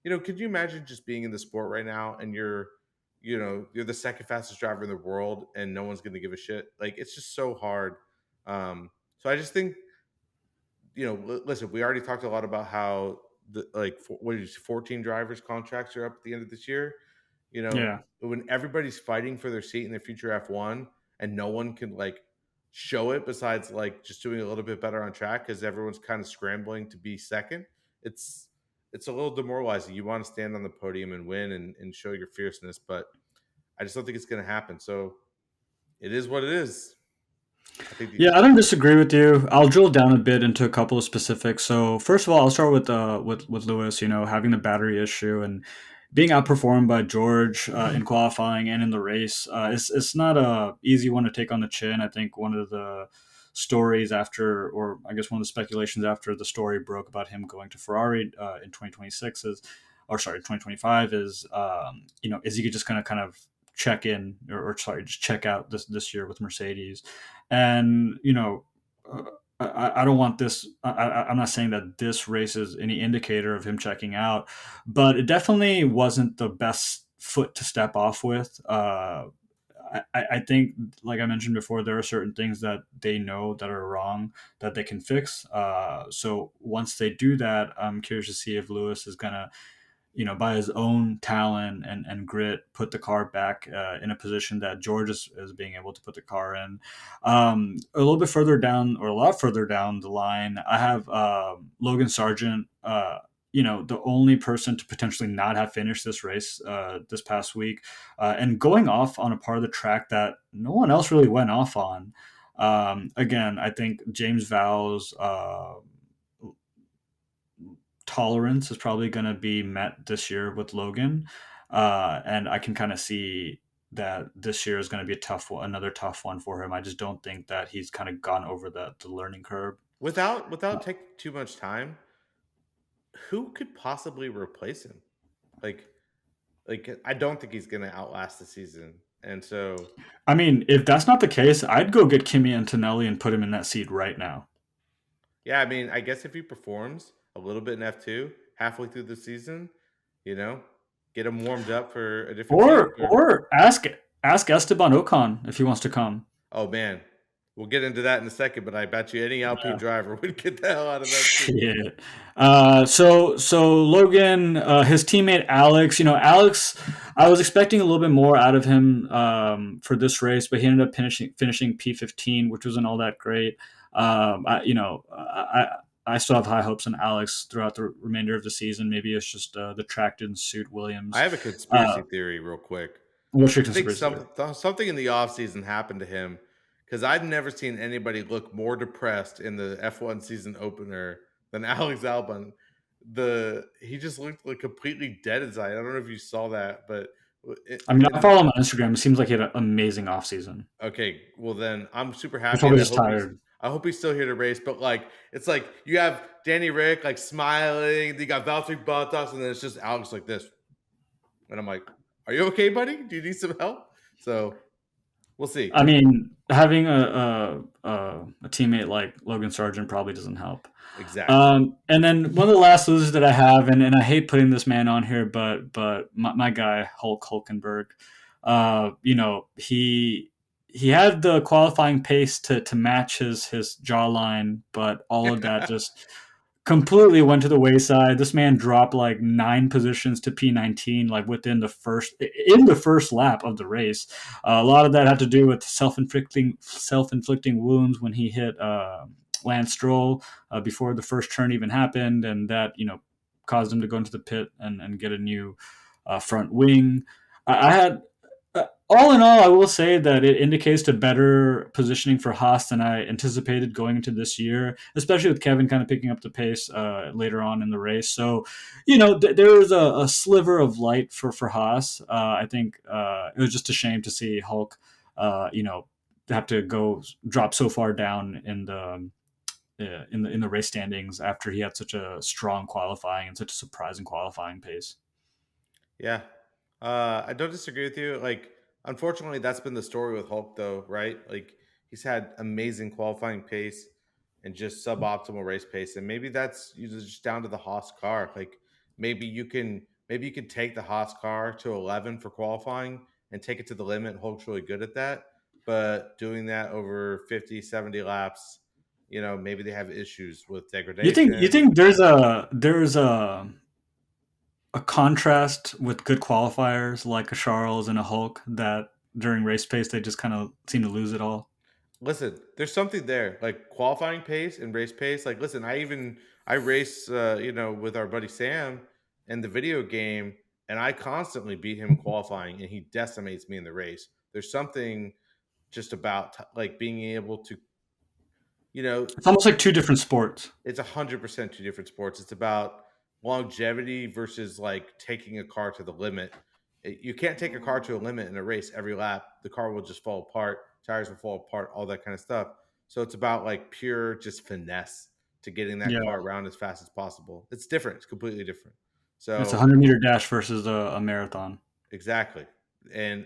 Could you imagine just being in the sport right now and you're the second fastest driver in the world and no one's going to give a shit? Like, it's just so hard. So I just think, listen, we already talked a lot about how what is 14 drivers contracts are up at the end of this year. Yeah. When everybody's fighting for their seat in the future F1 and no one can like show it besides like just doing a little bit better on track because everyone's kind of scrambling to be second, it's it's a little demoralizing. You want to stand on the podium and win and show your fierceness, but I just don't think it's going to happen. So it is what it is. I think Yeah, I don't disagree with you. I'll drill down a bit into a couple of specifics. So first of all, I'll start with Lewis. You know, having the battery issue and being outperformed by George in qualifying and in the race. It's not a easy one to take on the chin. I think one of the stories after, or I guess one of the speculations after the story broke about him going to Ferrari in 2026 is, or sorry, 2025 is, is he just going to kind of check in or sorry, just check out this year with Mercedes. And I don't want this. I'm not saying that this race is any indicator of him checking out, but it definitely wasn't the best foot to step off with. I think, like I mentioned before, there are certain things that they know that are wrong that they can fix. So once they do that, I'm curious to see if Lewis is gonna, by his own talent and grit, put the car back in a position that George is being able to put the car in. A little bit further down, or a lot further down the line, I have Logan Sargent. The only person to potentially not have finished this race this past week, and going off on a part of the track that no one else really went off on. Again, I think James Vowles' tolerance is probably going to be met this year with Logan, and I can kind of see that this year is going to be a tough one, another tough one for him. I just don't think that he's kind of gone over the learning curve. without taking too much time, who could possibly replace him? Like, I don't think he's going to outlast the season, and so I mean, if that's not the case, I'd go get Kimi Antonelli and put him in that seat right now. yeah, I mean, I guess if he performs a little bit in F2 halfway through the season, you know, get him warmed up for a different seat. Or ask Esteban Ocon if he wants to come. Oh man, we'll get into that in a second, but I bet you any Alpine driver would get the hell out of that seat. Yeah. So Logan, his teammate Alex, Alex, I was expecting a little bit more out of him for this race, but he ended up finishing P15, which wasn't all that great. I still have high hopes on Alex throughout the remainder of the season. Maybe it's just the track didn't suit I Williams. have a conspiracy theory, real quick. What's your I think conspiracy theory? something in the offseason happened to him because I've never seen anybody look more depressed in the F1 season opener than Alex Albon. He just looked like completely dead inside. I don't know if you saw that, but I mean, I and follow him on Instagram. It seems like he had an amazing offseason. okay, well then I'm super He's happy, probably and just tired. I hope he's still here to race. But like, it's like you have Danny Rick like smiling, you got Valtteri Bottas, and then it's just Alex like this, and I'm like, "Are you okay, buddy? Do you need some help?" So we'll see. I mean, having a teammate like Logan Sargent probably doesn't help. Exactly. And then one of the last losers that I have, and I hate putting this man on here, but my guy Hulk Hulkenberg, he had the qualifying pace to match his jawline, but all of that just completely went to the wayside. This man dropped like 9 positions to P19, like within the first lap of the race. A lot of that had to do with self-inflicting wounds when he hit Lance Stroll before the first turn even happened, and that caused him to go into the pit and get a new front wing. I had all in all, I will say that it indicates a better positioning for Haas than I anticipated going into this year, especially with Kevin kind of picking up the pace later on in the race. So, there is a sliver of light for Haas. I think it was just a shame to see Hulk, have to go drop so far down in the race standings after he had such a strong qualifying and such a surprising qualifying pace. Yeah. I don't disagree with you. Like, unfortunately, that's been the story with Hulk, though, right? Like, he's had amazing qualifying pace and just suboptimal race pace, and maybe that's just down to the Haas car. Like, maybe you can take the Haas car to 11 for qualifying and take it to the limit. Hulk's really good at that, but doing that over 50, 70 laps, maybe they have issues with You degradation. think there's a contrast with good qualifiers like a Charles and a Hulk that during race pace they just kind of seem to lose it all. Listen, there's something there, like qualifying pace and race pace. Like, listen, I race, with our buddy Sam in the video game, and I constantly beat him in qualifying, and he decimates me in the race. There's something just about like being able to, you know, It's almost like two different sports. it's 100% two different sports. It's about longevity versus like taking a car to the limit. You can't take a car to a limit in a race every lap. The car will just fall apart, tires will fall apart, all that kind of stuff. So it's about like pure just finesse to getting that Yeah, car around as fast as possible. It's different. It's completely different. it's a So 100-meter dash versus a marathon. exactly. And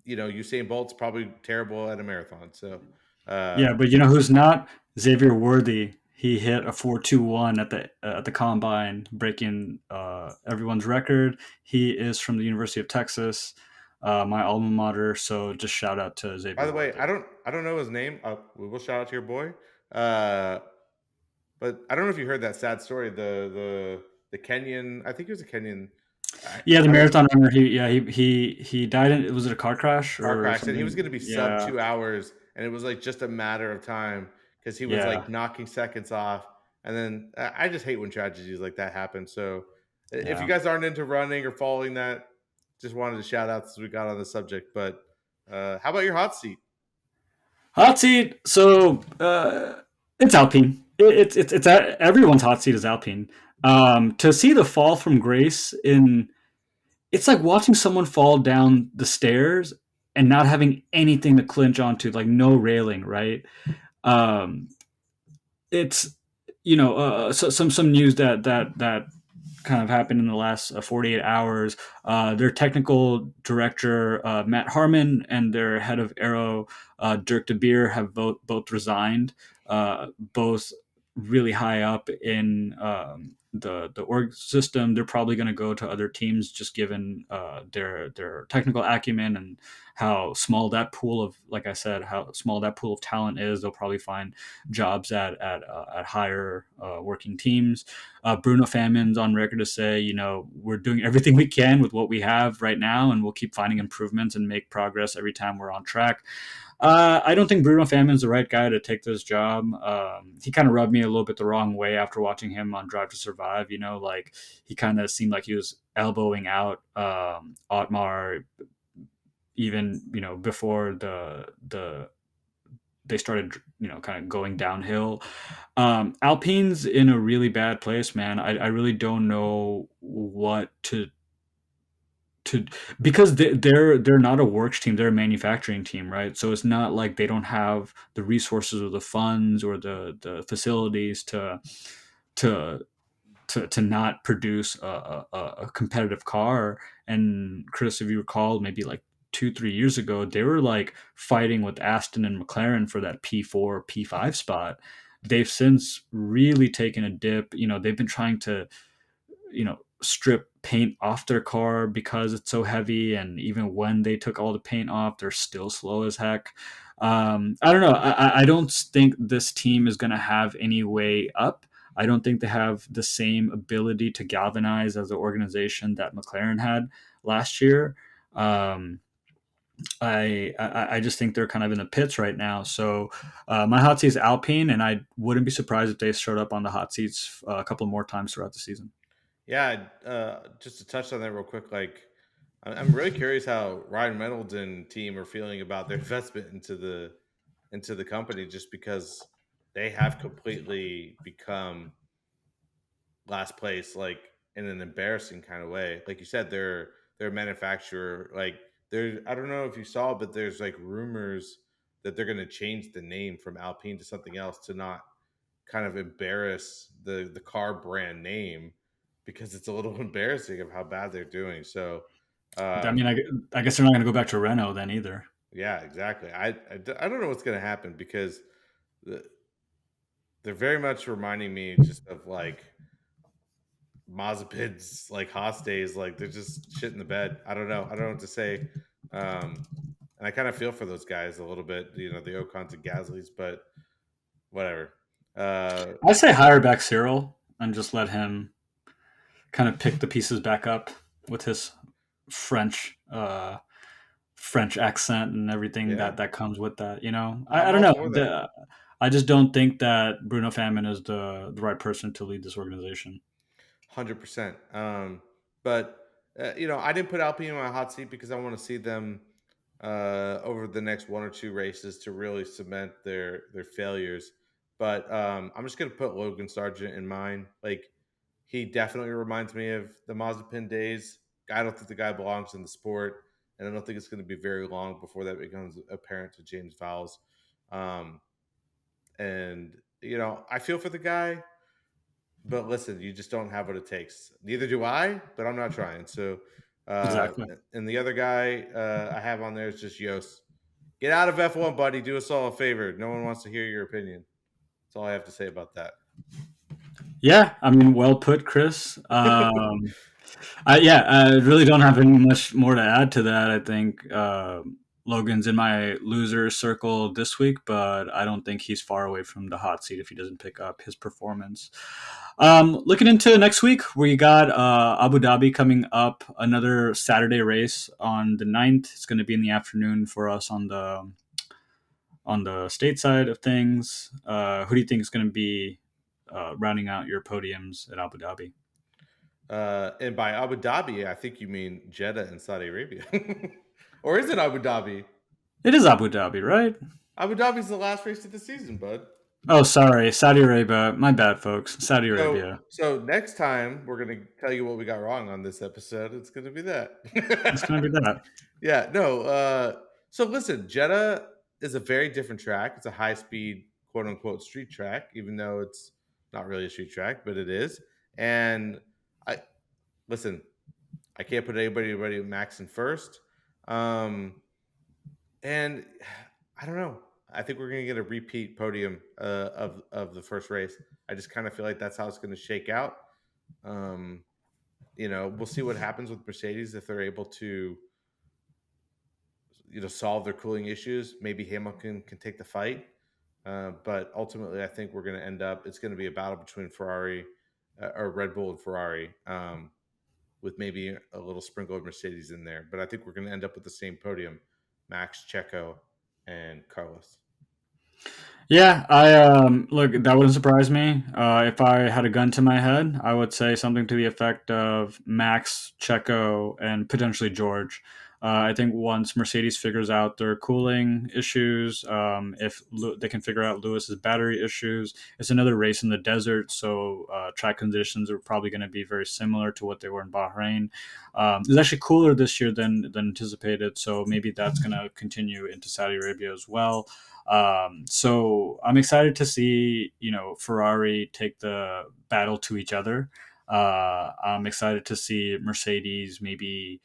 Usain Bolt's probably terrible at a marathon. So uh Yeah, but you know who's not? Xavier Worthy. He hit a 4.21 at the combine, breaking everyone's record. He is from the University of Texas, my alma mater. So just shout out to by Xavier the way, Worthy. I don't know his name. We will shout out to your boy. Uh But I don't know if you heard that sad story. The Kenyan, I think it was a Kenyan. Yeah, the I don't marathon runner. He died in. Was it a car crash car or crash, and he was something? going to be sub Yeah, 2 hours, and it was like just a matter of time because he was yeah, like knocking seconds off. And then I just hate when tragedies like that happen. So if you yeah. guys aren't into running or following that, just wanted to shout out since we got on the subject. But how about your hot seat? Hot seat. So it's Alpine. Everyone's hot seat is Alpine. To see the fall from grace in it's like watching someone fall down the stairs and not having anything to clinch onto, like no railing, right? Um, it's so some news that kind of happened in the last 48 hours. Their technical director Matt Harmon and their head of Aero Dirk De Beer have both resigned. Both really high up in the org system. They're probably going to go to other teams, just given their technical acumen and how small that pool of, like I said, how small that pool of talent is. They'll probably find jobs at higher working teams. Bruno Famin's on record to say, we're doing everything we can with what we have right now, and we'll keep finding improvements and make progress every time we're on track. I don't think Bruno Famin's the right guy to take this job. He kind of rubbed me a little bit the wrong way after watching him on Drive to Survive. Like he kind of seemed like he was elbowing out Otmar even before the they started kind of going downhill. Alpine's in a really bad place, man. I really don't know what to because they're not a works team, they're a manufacturing team, right? So it's not like they don't have the resources or the funds or the facilities to to not produce a competitive car. And Chris, if you recall, maybe like 2 3 years ago, they were like fighting with Aston and McLaren for that P4 P5 spot. They've since really taken a dip. They've been trying to strip paint off their car because it's so heavy, and even when they took all the paint off, they're still slow as heck. I don't know. I don't think this team is going to have any way up. I don't think they have the same ability to galvanize as an organization that McLaren had last year. Um, I just think they're kind of in the pits right now. So my hot seat is Alpine, and I wouldn't be surprised if they showed up on the hot seats a couple more times throughout the season. Yeah, just to touch on that real quick, like I'm really curious how Ryan Reynolds and team are feeling about their investment into the company, just because they have completely become last place, like in an embarrassing kind of way. Like you said, they're a manufacturer. Like there, I don't know if you saw, but there's like rumors that they're going to change the name from Alpine to something else to not kind of embarrass the car brand name, because it's a little embarrassing of how bad they're doing. So, I um, mean, I guess they're not going to go back to Renault then either. yeah, exactly. I don't know what's going to happen, because the, they're very much reminding me just of like Mazepin's like Haas days. Like they're just shit in the bed. I don't know. I don't know what to say. And I kind of feel for those guys a little bit, the Ocons and Gasly's, but whatever. Uh, I say hire back Cyril and just let him kind of pick the pieces back up with his French French accent and everything yeah, that comes with that. I I'm don't all know. for that. I just don't think that Bruno Famine is the right person to lead this organization. 100%. But I didn't put Alpine in my hot seat because I want to see them over the next one or two races to really cement their failures. But I'm just gonna put Logan Sargent in mine. Like, he definitely reminds me of the Mazepin days. I don't think the guy belongs in the sport, and I don't think it's going to be very long before that becomes apparent to James Vowles. Um, and I feel for the guy, but listen, you just don't have what it takes. Neither do I, but I'm not trying. So, uh, Exactly. and the other guy I have on there is just Yost. Get out of F1, buddy. Do us all a favor. No one wants to hear your opinion. That's all I have to say about that. Yeah, I mean, well put, Chris. I really don't have any much more to add to that. I think Logan's in my loser circle this week, but I don't think he's far away from the hot seat if he doesn't pick up his performance. Looking into next week, we got Abu Dhabi coming up, another Saturday race on the 9th. It's going to be in the afternoon for us on the state side of things. Who do you think is going to be rounding out your podiums at Abu Dhabi? And by Abu Dhabi, I think you mean Jeddah in Saudi Arabia. Or is it Abu Dhabi? It is Abu Dhabi, right? Abu Dhabi's the last race of the season, bud. Oh, sorry, Saudi Arabia. My bad, folks. Saudi So, Arabia. so next time we're gonna tell you what we got wrong on this episode. It's gonna be It's going that. to be that. Yeah, no. So listen, Jeddah is a very different track. It's a high speed, quote unquote, street track, even though it's not really a street track, but it is. And I listen, I can't put anybody Max in first. And I don't know. I think we're going to get a repeat podium of the first race. I just kind of feel like that's how it's going to shake out. Um, we'll see what happens with Mercedes if they're able to, solve their cooling issues. Maybe Hamilton can take the fight. But ultimately, I think we're going to end up. It's going to be a battle between Ferrari or Red Bull and Ferrari. With maybe a little sprinkle of Mercedes in there. But I think we're going to end up with the same podium: Max, Checo, and Carlos. Yeah, I look. That wouldn't surprise me. If I had a gun to my head, I would say something to the effect of Max, Checo, and potentially George. I think once Mercedes figures out their cooling issues, if they can figure out Lewis's battery issues, it's another race in the desert, so track conditions are probably going to be very similar to what they were in Bahrain. It's actually cooler this year than anticipated, so maybe that's going to continue into Saudi Arabia as well. So I'm excited to see, Ferrari take the battle to each other. I'm excited to see Mercedes maybe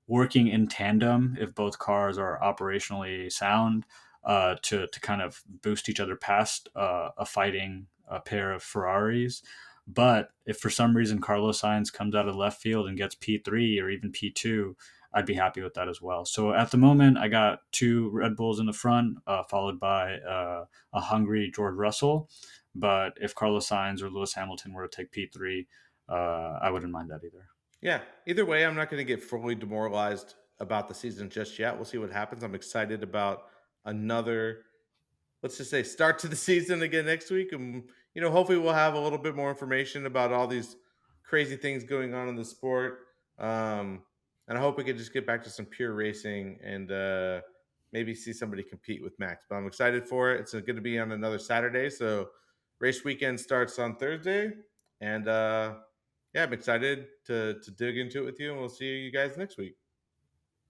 working in tandem if both cars are operationally sound to kind of boost each other past a fighting pair of Ferraris. But if for some reason Carlos Sainz comes out of left field and gets P3 or even P2, I'd be happy with that as well. So at the moment, I got two Red Bulls in the front, followed by a hungry George Russell. But if Carlos Sainz or Lewis Hamilton were to take P3, I wouldn't mind that either. Yeah. Either way, I'm not going to get fully demoralized about the season just yet. We'll see what happens. I'm excited about another, let's just say, start to the season again next week. And, hopefully we'll have a little bit more information about all these crazy things going on in the sport. And I hope we can just get back to some pure racing and maybe see somebody compete with Max. But I'm excited for it. It's going to be on another Saturday. So race weekend starts on Thursday. And yeah, I'm excited to dig into it with you. And we'll see you guys next week.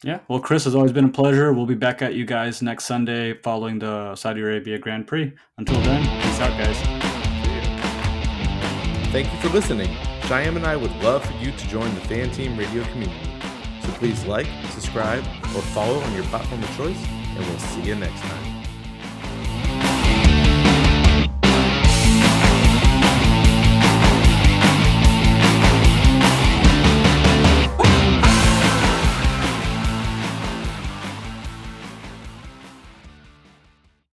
Yeah, well, Chris, has always been a pleasure. We'll be back at you guys next Sunday following the Saudi Arabia Grand Prix. Until then, peace out, guys. Thank you for listening. Shayem and I would love for you to join the Fan Team Radio community. So please like, subscribe, or follow on your platform of choice, and we'll see you next time.